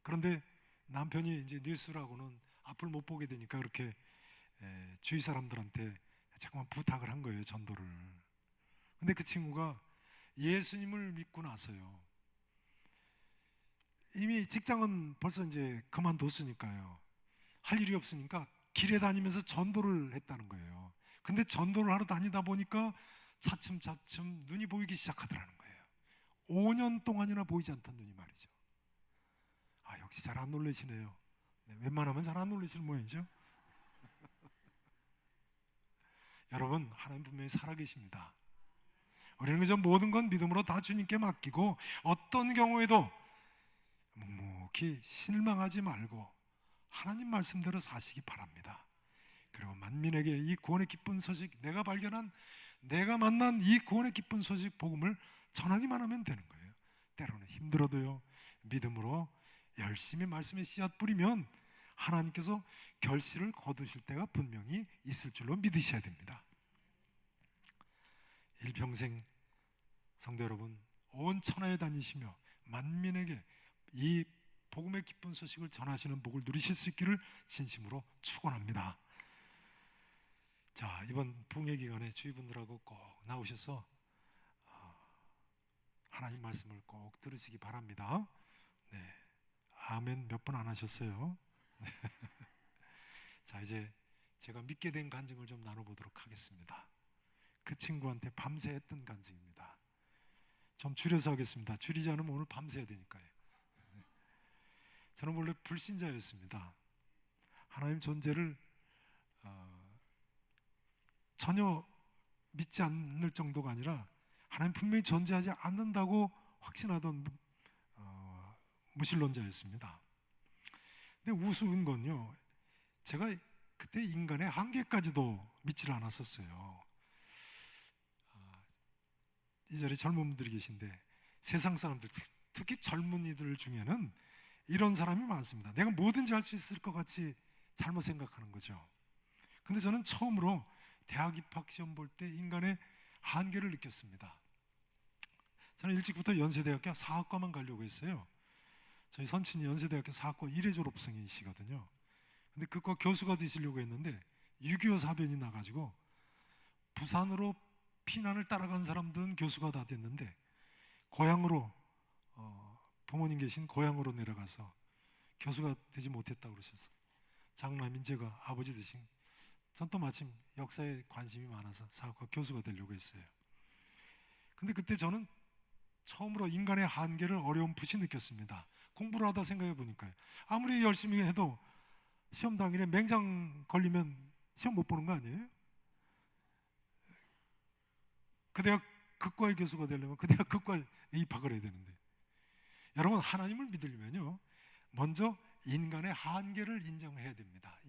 그런데 남편이 이제 닐수라고는 앞을 못 보게 되니까 그렇게 주위 사람들한테 자꾸만 부탁을 한 거예요, 전도를. 근데 그 친구가 예수님을 믿고 나서요, 이미 직장은 벌써 이제 그만뒀으니까요, 할 일이 없으니까 길에 다니면서 전도를 했다는 거예요. 근데 전도를 하러 다니다 보니까 차츰차츰 눈이 보이기 시작하더라는 거예요. 5년 동안이나 보이지 않던 눈이 말이죠. 역시 잘 안 놀라시네요. 네, 웬만하면 잘 안 놀라시는 모양이죠. 여러분, 하나님 분명히 살아계십니다. 우리는 그저 모든 건 믿음으로 다 주님께 맡기고 어떤 경우에도 묵묵히 실망하지 말고 하나님 말씀대로 사시기 바랍니다. 그리고 만민에게 이 구원의 기쁜 소식, 내가 만난 이 구원의 기쁜 소식 복음을 전하기만 하면 되는 거예요. 때로는 힘들어도요, 믿음으로 열심히 말씀에 씨앗 뿌리면 하나님께서 결실을 거두실 때가 분명히 있을 줄로 믿으셔야 됩니다. 일평생 성도 여러분, 온 천하에 다니시며 만민에게 이 복음의 기쁜 소식을 전하시는 복을 누리실 수 있기를 진심으로 축원합니다. 자, 이번 부흥회 기간에 주위 분들하고 꼭 나오셔서 하나님 말씀을 꼭 들으시기 바랍니다. 네, 아멘 몇 번 안 하셨어요? 자, 이제 제가 믿게 된 간증을 좀 나눠보도록 하겠습니다. 그 친구한테 밤새 했던 간증입니다. 좀 줄여서 하겠습니다. 줄이지 않으면 오늘 밤새야 되니까요. 저는 원래 불신자였습니다. 하나님 존재를 전혀 믿지 않을 정도가 아니라 하나님 분명히 존재하지 않는다고 확신하던 무신론자였습니다. 근데 우스운 건요, 제가 그때 인간의 한계까지도 믿질 않았었어요. 이 자리에 젊은 분들이 계신데 세상 사람들, 특히 젊은이들 중에는 이런 사람이 많습니다. 내가 뭐든지 할 수 있을 것 같이 잘못 생각하는 거죠. 근데 저는 처음으로 대학 입학 시험 볼 때 인간의 한계를 느꼈습니다. 저는 일찍부터 연세대학교 사학과만 가려고 했어요. 저희 선친이 연세대학교 사학과 1회 졸업생이시거든요. 근데 그과 교수가 되시려고 했는데 6.25 사변이 나가지고 부산으로 피난을 따라간 사람들은 교수가 다 됐는데 고향으로 부모님 계신 고향으로 내려가서 교수가 되지 못했다고 그러셔서 장남 인재가 아버지 되신, 전 또 마침 역사에 관심이 많아서 사학과 교수가 되려고 했어요. 근데 그때 저는 처음으로 인간의 한계를 어려움풋이 느꼈습니다. 공부를 하다 생각해 보니까요, 아무리 열심히 해도 시험 당일에 맹장 걸리면 시험 못 보는 거 아니에요? 그 대학 극과의 교수가 되려면 그 대학 극과에 입학을 해야 되는데, 여러분, 하나님을 믿으려면요, 먼저 인간의 한계를 인정해야 됩니다.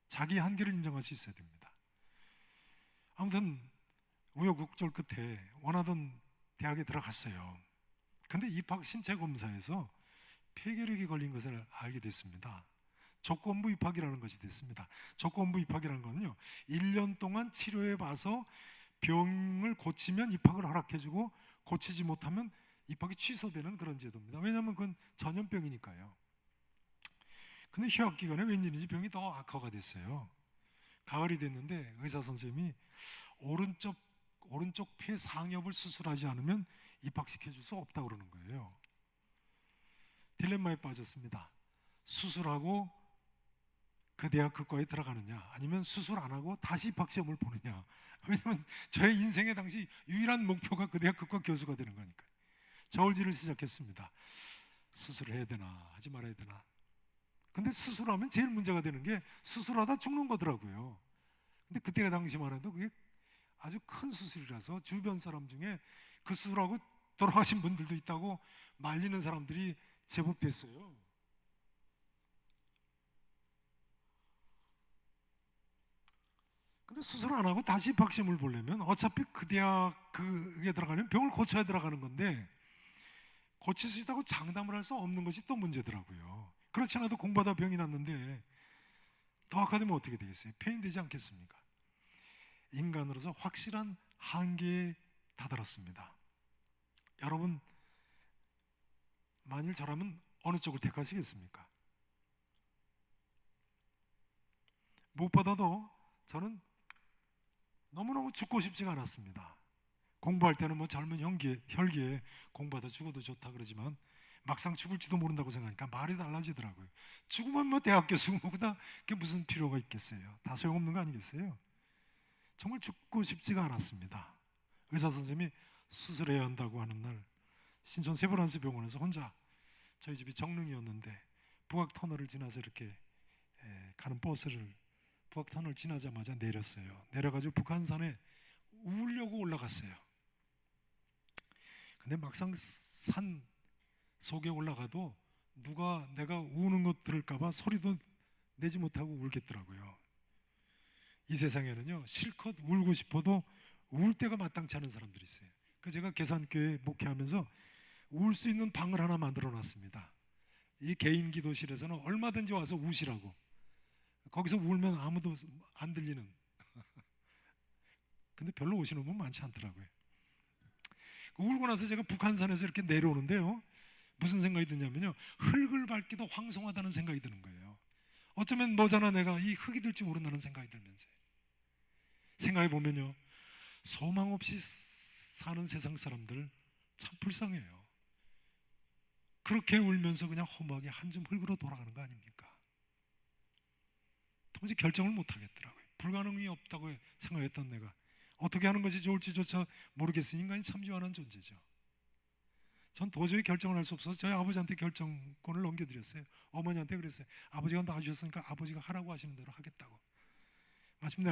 자기 한계를 인정할 수 있어야 됩니다. 아무튼 우여곡절 끝에 원하던 대학에 들어갔어요. 근데 입학 신체 검사에서 폐결핵이 걸린 것을 알게 됐습니다. 조건부 입학이라는 것이 됐습니다. 조건부 입학이라는 거는요, 1년 동안 치료해 봐서 병을 고치면 입학을 허락해주고 고치지 못하면 입학이 취소되는 그런 제도입니다. 왜냐하면 그건 전염병이니까요. 근데 휴학 기간에 웬일인지 병이 더 악화가 됐어요. 가을이 됐는데 의사 선생님이 오른쪽 폐 상엽을 수술하지 않으면 입학시켜 줄 수 없다고 그러는 거예요. 딜레마에 빠졌습니다. 수술하고 그 대학 그과에 들어가느냐, 아니면 수술 안 하고 다시 입학시험을 보느냐. 왜냐면 저의 인생의 당시 유일한 목표가 그 대학 그과 교수가 되는 거니까. 저울질을 시작했습니다. 수술을 해야 되나 하지 말아야 되나. 근데 수술하면 제일 문제가 되는 게 수술하다 죽는 거더라고요. 근데 그때가 당시만 해도 그게 아주 큰 수술이라서 주변 사람 중에 그 수술하고 돌아가신 분들도 있다고 말리는 사람들이 제법 됐어요. 근데 수술 안 하고 다시 입학시험을 보려면 어차피 그 대학 그게 들어가면 병을 고쳐야 들어가는 건데, 고칠 수 있다고 장담을 할 수 없는 것이 또 문제더라고요. 그렇지 않아도 공부하다 병이 났는데 더 악화되면 어떻게 되겠어요? 폐인되지 않겠습니까? 인간으로서 확실한 한계에 다다랐습니다. 여러분, 만일 저라면 어느 쪽을 택하시겠습니까? 무엇보다도 저는 너무너무 죽고 싶지가 않았습니다. 공부할 때는 뭐 젊은 혈기에 공부하다 죽어도 좋다 그러지만 막상 죽을지도 모른다고 생각하니까 말이 달라지더라고요. 죽으면 뭐 대학 교수고 뭐다, 그게 무슨 필요가 있겠어요? 다 소용없는 거 아니겠어요? 정말 죽고 싶지가 않았습니다. 의사 선생님이 수술해야 한다고 하는 날, 신촌 세브란스 병원에서 혼자, 저희 집이 정릉이었는데 북악 터널을 지나서 이렇게 가는 버스를 북악 터널 지나자마자 내렸어요. 내려가지고 북한산에 우려고 올라갔어요. 근데 막상 산 속에 올라가도 누가 내가 우는 것 들을까봐 소리도 내지 못하고 울겠더라고요. 이 세상에는요, 실컷 울고 싶어도 울 데가 마땅치 않은 사람들이 있어요. 그래서 제가 계산교회 목회하면서 울 수 있는 방을 하나 만들어 놨습니다. 이 개인 기도실에서는 얼마든지 와서 우시라고. 거기서 울면 아무도 안 들리는. 근데 별로 오시는 분 많지 않더라고요. 울고 나서 제가 북한산에서 이렇게 내려오는데요, 무슨 생각이 드냐면요, 흙을 밟기도 황송하다는 생각이 드는 거예요. 어쩌면 뭐잖아 내가 이 흙이 될지 모른다는 생각이 들면서 생각해 보면요, 소망 없이 사는 세상 사람들 참 불쌍해요. 그렇게 울면서 그냥 허무하게 한 줌 흙으로 돌아가는 거 아닙니까? 도무지 결정을 못 하겠더라고요. 불가능이 없다고 생각했던 내가 어떻게 하는 것이 좋을지조차 모르겠으니 인간이 참 유한한 존재죠. 전 도저히 결정을 할 수 없어서 저희 아버지한테 결정권을 넘겨드렸어요. 어머니한테 그랬어요. 아버지가 낳아주셨으니까 아버지가 하라고 하시는 대로 하겠다고. 마침내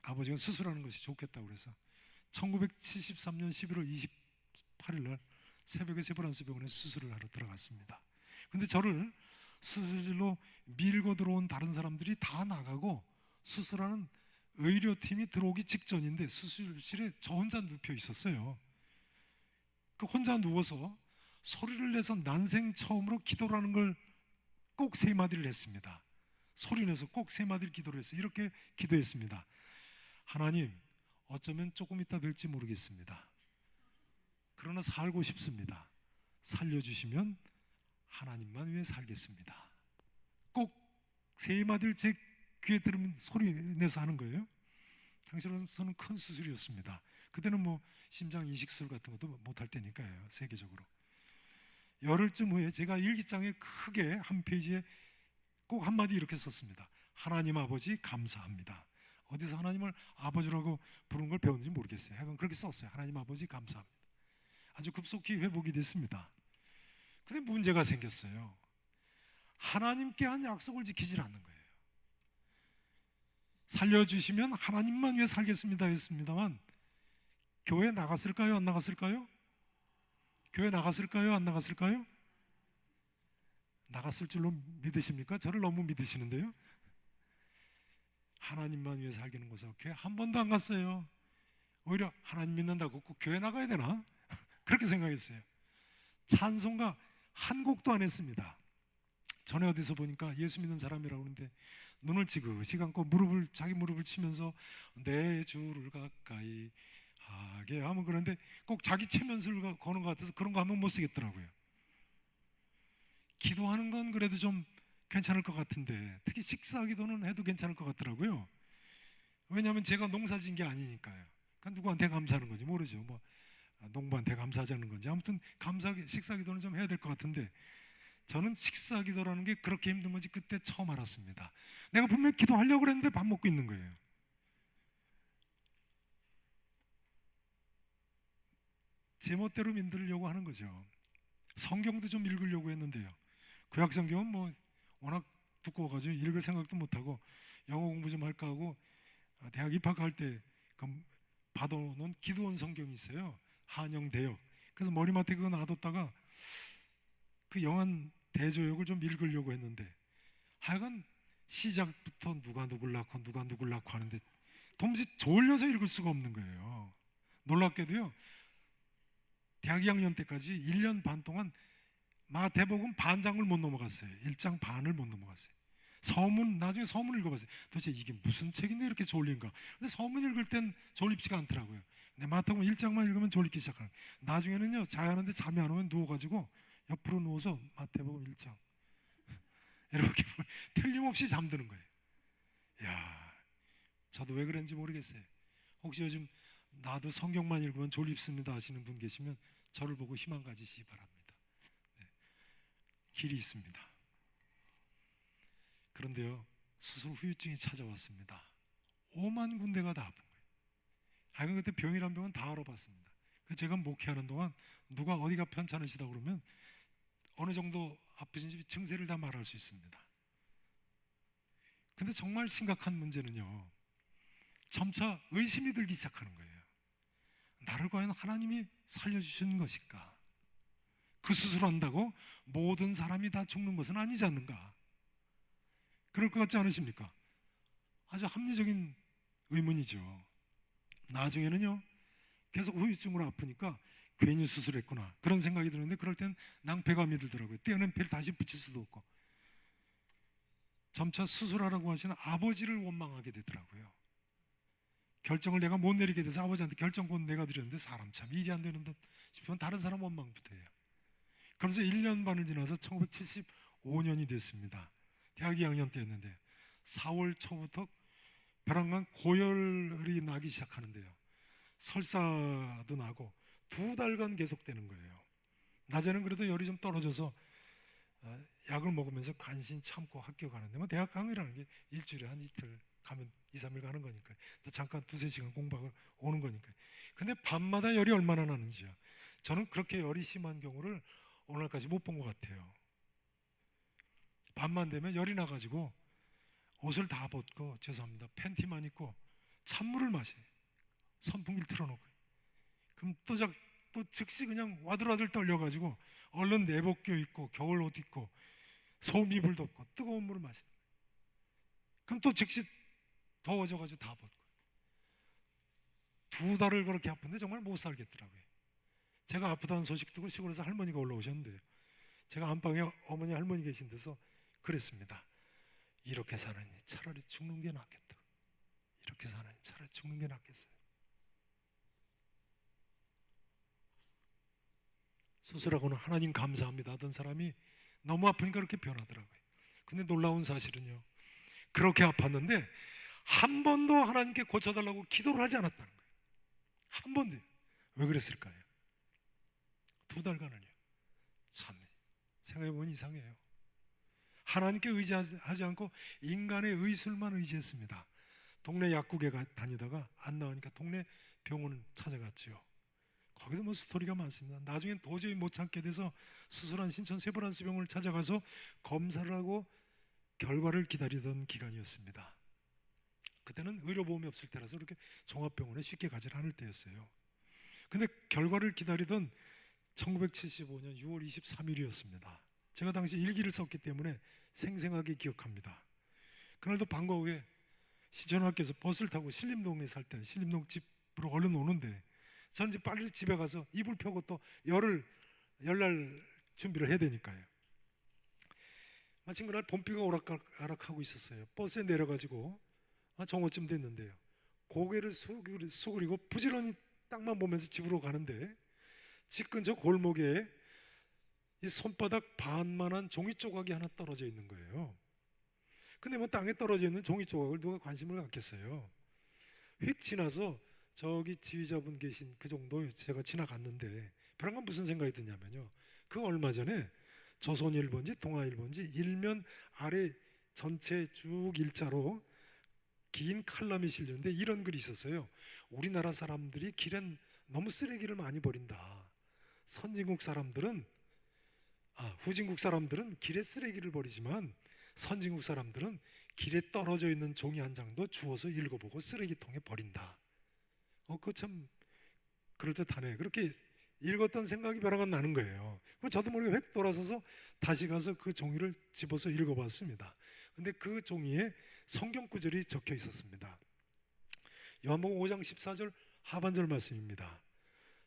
아버지가 수술하는 것이 좋겠다고 그래서 1973년 11월 28일 날 새벽에 세브란스 병원에 수술을 하러 들어갔습니다. 근데 저를 수술실로 밀고 들어온 다른 사람들이 다 나가고 수술하는 의료팀이 들어오기 직전인데 수술실에 저 혼자 눕혀 있었어요. 그 혼자 누워서 소리를 내서 난생 처음으로 기도를 하는 걸 꼭 세 마디를 했습니다. 소리 내서 꼭 세 마디를 기도를 했어요. 이렇게 기도했습니다. 하나님, 어쩌면 조금 이따 뵐지 모르겠습니다. 그러나 살고 싶습니다. 살려주시면 하나님만 위해 살겠습니다. 꼭 세 마디를 제 귀에 들으면 소리 내서 하는 거예요. 당시로서는 큰 수술이었습니다. 그때는 뭐 심장 이식술 같은 것도 못할 때니까요. 세계적으로. 열흘쯤 후에 제가 일기장에 크게 한 페이지에 꼭 한마디 이렇게 썼습니다. 하나님 아버지 감사합니다. 어디서 하나님을 아버지라고 부르는 걸 배웠는지 모르겠어요. 하여간 그렇게 썼어요. 하나님 아버지 감사합니다. 아주 급속히 회복이 됐습니다. 그런데 문제가 생겼어요. 하나님께 한 약속을 지키질 않는 거예요. 살려주시면 하나님만 위해 살겠습니다 했습니다만 교회 나갔을까요? 안 나갔을까요? 교회 나갔을까요? 안 나갔을까요? 나갔을 줄로 믿으십니까? 저를 너무 믿으시는데요. 하나님만 위해 살기는 곳에 교회 한 번도 안 갔어요. 오히려 하나님 믿는다고 꼭 교회 나가야 되나? 그렇게 생각했어요. 찬송가 한 곡도 안 했습니다. 전에 어디서 보니까 예수 믿는 사람이라고 하는데 눈을 지그시 감고 자기 무릎을 치면서 내 주를 가까이 하게 하면 그런데 꼭 자기 체면술 거는 것 같아서 그런 거 하면 못 쓰겠더라고요. 기도하는 건 그래도 좀 괜찮을 것 같은데 특히 식사 기도는 해도 괜찮을 것 같더라고요. 왜냐하면 제가 농사 지은 게 아니니까요. 그러니까 누구한테 감사하는 건지 모르죠. 뭐 농부한테 감사하자는 건지 아무튼 식사 기도는 좀 해야 될 것 같은데 저는 식사 기도라는 게 그렇게 힘든 건지 그때 처음 알았습니다. 내가 분명히 기도하려고 그랬는데 밥 먹고 있는 거예요. 제멋대로 만들려고 하는 거죠. 성경도 좀 읽으려고 했는데요. 구약 성경은 뭐 워낙 두꺼워가지고 읽을 생각도 못하고 영어 공부 좀 할까 하고 대학 입학할 때 받아놓은 기도원 성경이 있어요. 한영 대역. 그래서 머리맡에 그거 놔뒀다가 그 영한 대조역을 좀 읽으려고 했는데 하여간 시작부터 누가 누굴 낳고 누가 누굴 낳고 하는데 도무지 졸려서 읽을 수가 없는 거예요. 놀랍게도요, 대학 2학년 때까지 1년 반 동안 마태복음 반장을 못 넘어갔어요. 1장 반을 못 넘어갔어요. 서문, 나중에 서문 읽어봤어요. 도대체 이게 무슨 책인데 이렇게 졸린가. 근데 서문 읽을 땐 졸립지가 않더라고요. 근데 마태복음 1장만 읽으면 졸리기 시작하는. 나중에는요, 자야하는데 잠이 안 오면 누워가지고 옆으로 누워서 마태복음 1장 이렇게 틀림없이 잠드는 거예요. 야, 저도 왜 그런지 모르겠어요. 혹시 요즘 나도 성경만 읽으면 졸립습니다 하시는 분 계시면 저를 보고 희망 가지시기 바랍니다. 네, 길이 있습니다. 그런데요, 수술 후유증이 찾아왔습니다. 5만 군데가 다 아픈 거예요. 하여간 그때 병이란 병은 다 알아봤습니다. 제가 목회하는 동안 누가 어디가 편찮으시다 그러면 어느 정도 아프신지 증세를 다 말할 수 있습니다. 근데 정말 심각한 문제는요, 점차 의심이 들기 시작하는 거예요. 나를 과연 하나님이 살려주신 것일까? 그 수술한다고 모든 사람이 다 죽는 것은 아니지 않는가? 그럴 것 같지 않으십니까? 아주 합리적인 의문이죠. 나중에는요, 계속 후유증으로 아프니까 괜히 수술했구나 그런 생각이 드는데, 그럴 땐 낭패감이 들더라고요. 떼어낸 폐를 다시 붙일 수도 없고. 점차 수술하라고 하시는 아버지를 원망하게 되더라고요. 결정을 내가 못 내리게 돼서 아버지한테 결정권 내가 드렸는데 사람 참 일이 안 되는 듯 싶으면 다른 사람 원망부터 해요. 그러면서 1년 반을 지나서 1975년이 됐습니다. 대학 2학년 때였는데 4월 초부터 벼랑간 고열이 나기 시작하는데요, 설사도 나고 2달간 계속되는 거예요. 낮에는 그래도 열이 좀 떨어져서 약을 먹으면서 간신히 참고 학교 가는데, 뭐 대학 강의라는 게 일주일에 한 이틀 가면 2, 3일 가는 거니까 또 잠깐 2-3시간 공부하고 오는 거니까. 근데 밤마다 열이 얼마나 나는지요. 저는 그렇게 열이 심한 경우를 오늘까지 못 본 것 같아요. 밤만 되면 열이 나가지고 옷을 다 벗고, 죄송합니다, 팬티만 입고 찬물을 마셔요. 선풍기를 틀어놓고. 그럼 또 즉시 그냥 와들와들 떨려가지고 얼른 내복 껴입고 겨울 옷 입고 소음이불 덮고 뜨거운 물을 마시는 거예요. 그럼 또 즉시 더워져가지고 다 벗고. 2달을 그렇게 아픈데 정말 못 살겠더라고요. 제가 아프다는 소식 듣고 시골에서 할머니가 올라오셨는데요, 제가 안방에 어머니 할머니 계신 데서 그랬습니다. 이렇게 사느니 차라리 죽는 게 낫겠다. 이렇게 사느니 차라리 죽는 게 낫겠어요. 수술하고는 하나님 감사합니다 하던 사람이 너무 아프니까 그렇게 변하더라고요. 근데 놀라운 사실은요, 그렇게 아팠는데 한 번도 하나님께 고쳐달라고 기도를 하지 않았다는 거예요. 한 번도요. 왜 그랬을까요? 2달간을요. 참 생각해보면 이상해요. 하나님께 의지하지 않고 인간의 의술만 의지했습니다. 동네 약국에 다니다가 안 나오니까 동네 병원을 찾아갔죠. 거기도 뭐 스토리가 많습니다. 나중엔 도저히 못 참게 돼서 수술한 신천 세브란스 병원을 찾아가서 검사를 하고 결과를 기다리던 기간이었습니다. 그때는 의료보험이 없을 때라서 그렇게 종합병원에 쉽게 가지 않을 때였어요. 근데 결과를 기다리던 1975년 6월 23일이었습니다. 제가 당시 일기를 썼기 때문에 생생하게 기억합니다. 그날도 방과 후에 신천학교에서 버스를 타고 신림동에 살 때 신림동 집으로 얼른 오는데, 저는 이제 빨리 집에 가서 이불 펴고 또 열날 준비를 해야 되니까요. 마침 그날 봄비가 오락가락하고 있었어요. 버스에 내려가지고 정오쯤 됐는데요, 고개를 수그리고 부지런히 땅만 보면서 집으로 가는데, 집 근처 골목에 이 손바닥 반만한 종이 조각이 하나 떨어져 있는 거예요. 근데 뭐 땅에 떨어져 있는 종이 조각을 누가 관심을 갖겠어요. 휙 지나서 저기 지휘자분 계신 그 정도 제가 지나갔는데, 벼랑간 무슨 생각이 드냐면요, 그 얼마 전에 조선일보인지 동아일보인지 일면 아래 전체 쭉 일자로 긴 칼럼이 실렸는데 이런 글이 있었어요. 우리나라 사람들이 길엔 너무 쓰레기를 많이 버린다. 선진국 사람들은 후진국 사람들은 길에 쓰레기를 버리지만 선진국 사람들은 길에 떨어져 있는 종이 한 장도 주워서 읽어보고 쓰레기통에 버린다. 그거 참 그럴듯하네. 그렇게 읽었던 생각이 벼락은 나는 거예요. 그럼 저도 모르게 획 돌아서서 다시 가서 그 종이를 집어서 읽어봤습니다. 근데 그 종이에 성경 구절이 적혀 있었습니다. 요한복음 5장 14절 하반절 말씀입니다.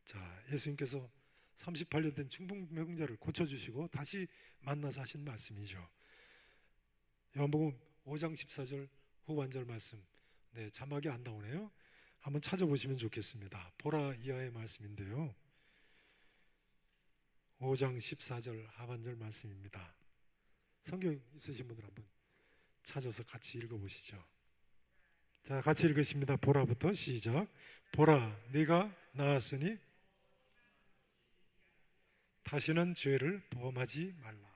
자, 예수님께서 38년 된 중풍병자를 고쳐주시고 다시 만나서 하신 말씀이죠. 요한복음 5장 14절 후반절 말씀. 네, 자막이 안 나오네요. 한번 찾아보시면 좋겠습니다. 보라 이하의 말씀인데요. 5장 14절 하반절 말씀입니다. 성경 있으신 분들 한번 찾아서 같이 읽어보시죠. 자, 같이 읽으십니다. 보라부터 시작. 보라, 네가 나았으니 다시는 죄를 범하지 말라.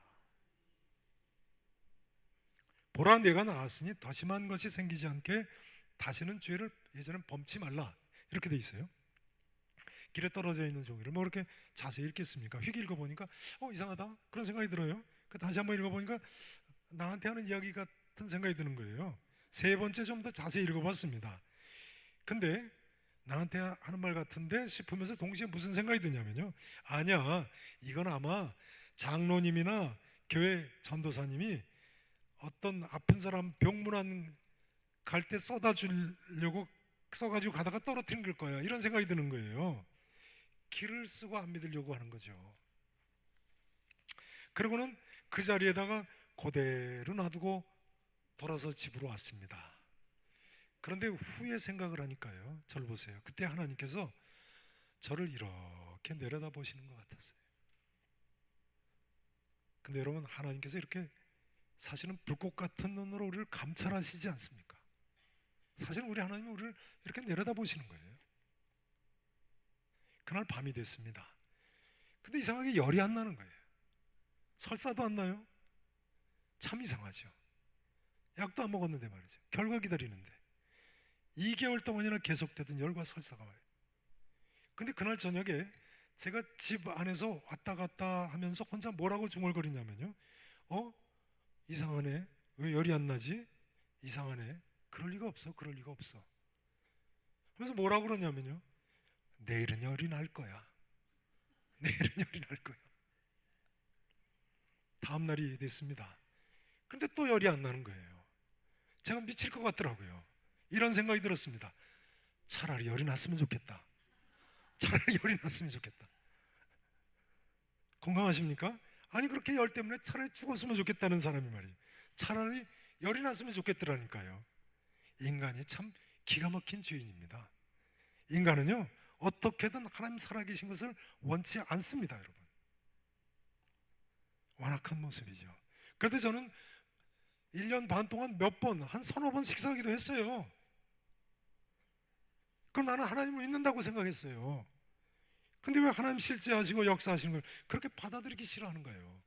보라, 네가 나았으니 더 심한 것이 생기지 않게 다시는 죄를 예전엔 범치 말라. 이렇게 돼 있어요. 길에 떨어져 있는 종이를 뭐 이렇게 자세히 읽겠습니까? 휙 읽어보니까 이상하다 그런 생각이 들어요. 다시 한번 읽어보니까 나한테 하는 이야기 같은 생각이 드는 거예요. 세 번째 좀 더 자세히 읽어봤습니다. 근데 나한테 하는 말 같은데 싶으면서 동시에 무슨 생각이 드냐면요, 아니야, 이건 아마 장로님이나 교회 전도사님이 어떤 아픈 사람 병문안 갈 때 써다 주려고 써가지고 가다가 떨어뜨린 걸 거야, 이런 생각이 드는 거예요. 길을 쓰고 안 믿으려고 하는 거죠. 그러고는 그 자리에다가 그대로 놔두고 돌아서 집으로 왔습니다. 그런데 후에 생각을 하니까요, 저를 보세요. 그때 하나님께서 저를 이렇게 내려다 보시는 것 같았어요. 근데 여러분, 하나님께서 이렇게 사실은 불꽃 같은 눈으로 우리를 감찰하시지 않습니까? 사실은 우리 하나님은 우리를 이렇게 내려다 보시는 거예요. 그날 밤이 됐습니다. 근데 이상하게 열이 안 나는 거예요. 설사도 안 나요. 참 이상하죠. 약도 안 먹었는데 말이죠. 결과 기다리는데 2개월 동안이나 계속되던 열과 설사가 와요. 근데 그날 저녁에 제가 집 안에서 왔다 갔다 하면서 혼자 뭐라고 중얼거리냐면요, 이상하네, 왜 열이 안 나지? 이상하네, 그럴 리가 없어, 그럴 리가 없어 하면서 뭐라고 그러냐면요, 내일은 열이 날 거야, 내일은 열이 날 거야. 다음 날이 됐습니다. 근데 또 열이 안 나는 거예요. 제가 미칠 것 같더라고요. 이런 생각이 들었습니다. 차라리 열이 났으면 좋겠다. 차라리 열이 났으면 좋겠다. 공감하십니까? 아니, 그렇게 열 때문에 차라리 죽었으면 좋겠다는 사람이 말이에요. 차라리 열이 났으면 좋겠더라니까요. 인간이 참 기가 막힌 죄인입니다. 인간은요, 어떻게든 하나님 살아계신 것을 원치 않습니다, 여러분. 완악한 모습이죠. 그래도 저는 1년 반 동안 몇 번, 한 서너 번 식사하기도 했어요. 그럼 나는 하나님을 믿는다고 생각했어요. 근데 왜 하나님 실제하시고 역사하시는 걸 그렇게 받아들이기 싫어하는 거예요?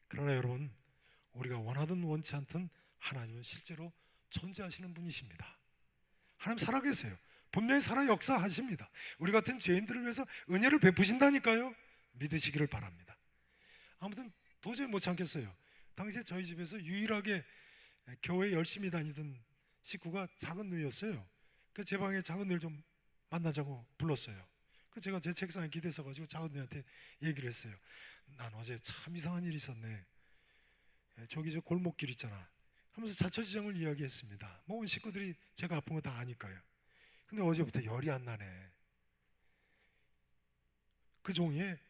그러나 여러분, 우리가 원하든 원치 않든 하나님은 실제로 존재하시는 분이십니다. 하나님 살아계세요. 분명히 살아 역사하십니다. 우리 같은 죄인들을 위해서 은혜를 베푸신다니까요. 믿으시기를 바랍니다. 아무튼 도저히 못 참겠어요. 당시에 저희 집에서 유일하게 교회 열심히 다니던 식구가 작은 누이였어요. 그래서 제 방에 작은 누이를 좀 만나자고 불렀어요. 그래서 제가 제 책상에 기대서 가지고 작은 누이한테 얘기를 했어요. 난 어제 참 이상한 일이 있었네. 저기 저 골목길 있잖아 하면서 자초지종을 이야기했습니다. 온 식구들이 제가 아픈 거 다 아니까요. 근데 어제부터 열이 안 나네. 그 종이에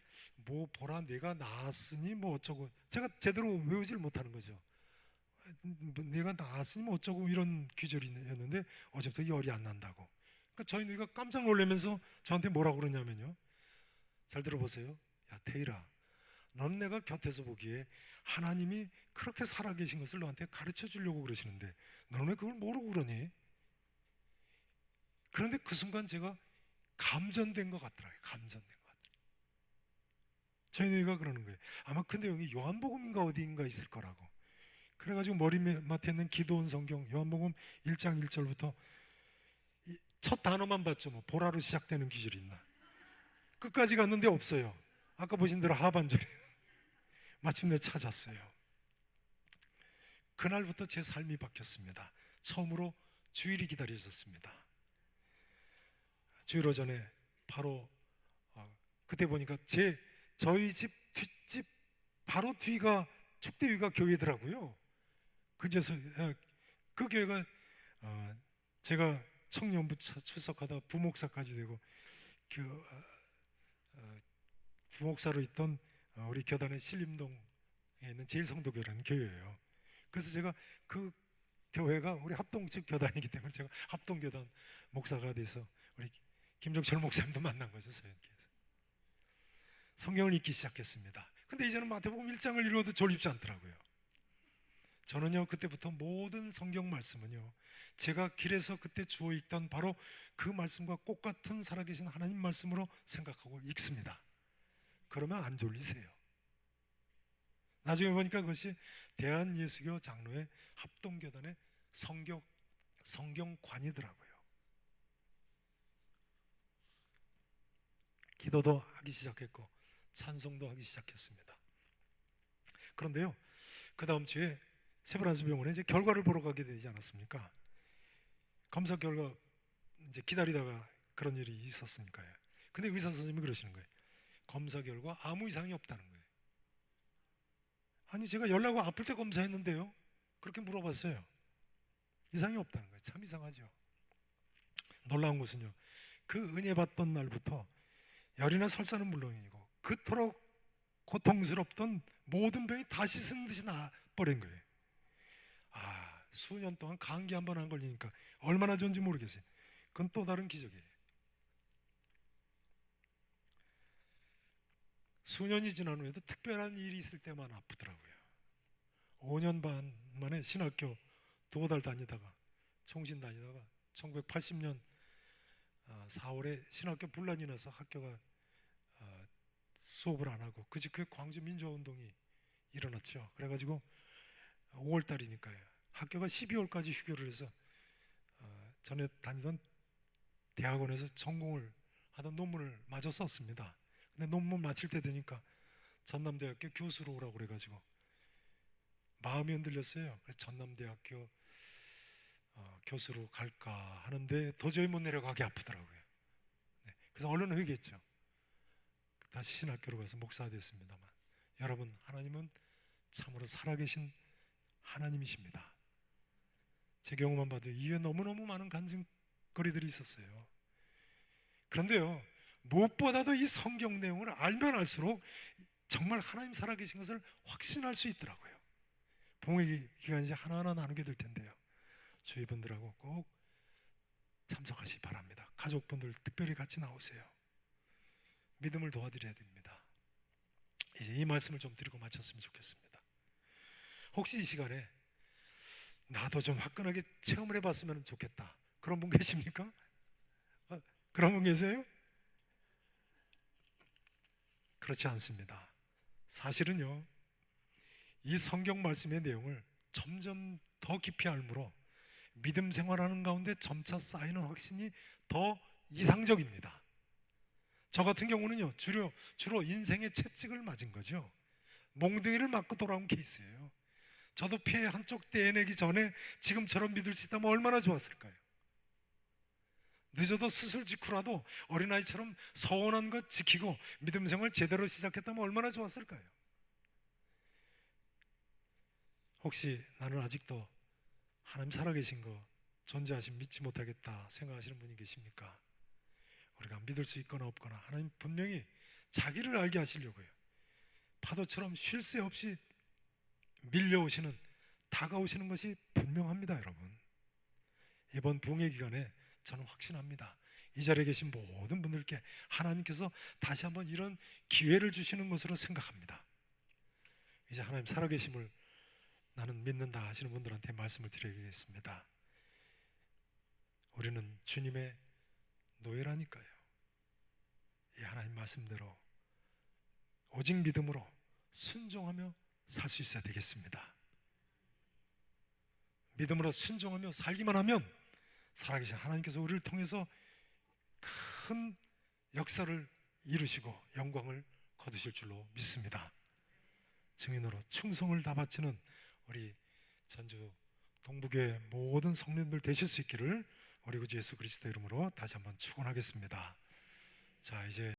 뭐 보라, 내가 나았으니 뭐 어쩌고, 제가 제대로 외우지를 못하는 거죠. 내가 나았으니 뭐 어쩌고 이런 귀절이었는데 어제부터 열이 안 난다고. 그러니까 저희 누이가 깜짝 놀라면서 저한테 뭐라고 그러냐면요, 잘 들어보세요. 야 태일아, 넌 내가 곁에서 보기에 하나님이 그렇게 살아계신 것을 너한테 가르쳐 주려고 그러시는데 너는 왜 그걸 모르고 그러니? 그런데 그 순간 제가 감전된 것 같더라고요. 감전된 것 같더라고요. 저희 너희가 그러는 거예요. 아마 그 내용이 요한복음인가 어디인가 있을 거라고. 그래가지고 머리맡에 있는 기도원 성경 요한복음 1장 1절부터 첫 단어만 봤죠. 뭐 보라로 시작되는 기술이 있나. 끝까지 갔는데 없어요. 아까 보신 대로 하반절에 마침내 찾았어요. 그날부터 제 삶이 바뀌었습니다. 처음으로 주일이 기다려졌습니다. 주일 오전에 바로 그때 보니까 저희 집 뒷집 바로 뒤가 축대위가 교회더라고요. 그래서 그 교회가 제가 청년부 출석하다 부목사까지 되고 부목사로 있던 우리 교단의 신림동에 있는 제일성도교라는 교회예요. 그래서 제가 그 교회가 우리 합동측 교단이기 때문에 제가 합동교단 목사가 돼서 우리 김종철 목사님도 만난 거죠. 서연교에서 성경을 읽기 시작했습니다. 근데 이제는 마태복음 1장을 읽어도 졸립지 않더라고요. 저는요 그때부터 모든 성경 말씀은요 제가 길에서 그때 주워 읽던 바로 그 말씀과 똑같은 살아계신 하나님 말씀으로 생각하고 읽습니다. 그러면 안 졸리세요. 나중에 보니까 그것이 대한예수교 장로의 합동교단의 성경관이더라고요. 기도도 하기 시작했고 찬송도 하기 시작했습니다. 그런데요 그 다음 주에 세브란스 병원에 이제 결과를 보러 가게 되지 않았습니까? 검사 결과 이제 기다리다가 그런 일이 있었으니까요. 근데 의사 선생님이 그러시는 거예요. 검사 결과 아무 이상이 없다는 거예요. 아니 제가 열나고 아플 때 검사했는데요. 그렇게 물어봤어요. 이상이 없다는 거예요. 참 이상하죠. 놀라운 것은요. 그 은혜 받던 날부터 열이나 설사는 물론이고 그토록 고통스럽던 모든 병이 다시 쓴 듯이 나버린 거예요. 수년 동안 감기 한 번 안 걸리니까 얼마나 좋은지 모르겠어요. 그건 또 다른 기적이에요. 수년이 지난 후에도 특별한 일이 있을 때만 아프더라고요. 5년 반 만에 신학교 2달 다니다가 총신 다니다가 1980년 4월에 신학교 분란이 나서 학교가 수업을 안 하고 그 직후에 광주 민주화운동이 일어났죠. 그래가지고 5월 달이니까요. 학교가 12월까지 휴교를 해서 전에 다니던 대학원에서 전공을 하던 논문을 마저 썼습니다. 근데 논문 마칠 때 되니까 전남대학교 교수로 오라고 그래가지고 마음이 흔들렸어요. 그래서 전남대학교 교수로 갈까 하는데 도저히 못 내려가기 아프더라고요. 네, 그래서 얼른 회개했죠. 다시 신학교로 가서 목사가 됐습니다만 여러분 하나님은 참으로 살아계신 하나님이십니다. 제 경우만 봐도 이후에 너무너무 많은 간증거리들이 있었어요. 그런데요 무엇보다도 이 성경 내용을 알면 알수록 정말 하나님 살아계신 것을 확신할 수 있더라고요. 봉회 기간 이제 하나하나 나누게 될 텐데요 주위 분들하고 꼭 참석하시기 바랍니다. 가족분들 특별히 같이 나오세요. 믿음을 도와드려야 됩니다. 이제 이 말씀을 좀 드리고 마쳤으면 좋겠습니다. 혹시 이 시간에 나도 좀 화끈하게 체험을 해봤으면 좋겠다 그런 분 계십니까? 그런 분 계세요? 그렇지 않습니다. 사실은요 이 성경 말씀의 내용을 점점 더 깊이 알므로 믿음 생활하는 가운데 점차 쌓이는 확신이 더 이상적입니다. 저 같은 경우는요 주로 인생의 채찍을 맞은 거죠. 몽둥이를 맞고 돌아온 케이스예요. 저도 폐 한쪽 떼내기 전에 지금처럼 믿을 수 있다면 얼마나 좋았을까요? 늦어도 수술 직후라도 어린아이처럼 서운한 것 지키고 믿음 생활 제대로 시작했다면 얼마나 좋았을까요? 혹시 나는 아직도 하나님 살아계신 거 존재하신 믿지 못하겠다 생각하시는 분이 계십니까? 우리가 믿을 수 있거나 없거나 하나님 분명히 자기를 알게 하시려고요 파도처럼 쉴 새 없이 밀려오시는 다가오시는 것이 분명합니다. 여러분 이번 붕괴 기간에 저는 확신합니다. 이 자리에 계신 모든 분들께 하나님께서 다시 한번 이런 기회를 주시는 것으로 생각합니다. 이제 하나님 살아계심을 나는 믿는다 하시는 분들한테 말씀을 드리겠습니다. 우리는 주님의 노예라니까요. 이 하나님 말씀대로 오직 믿음으로 순종하며 살 수 있어야 되겠습니다. 믿음으로 순종하며 살기만 하면 살아계신 하나님께서 우리를 통해서 큰 역사를 이루시고 영광을 거두실 줄로 믿습니다. 증인으로 충성을 다 바치는 우리 전주 동북의 모든 성도님들 되실 수 있기를 우리 구주 예수 그리스도 이름으로 다시 한번 축원하겠습니다. 자, 이제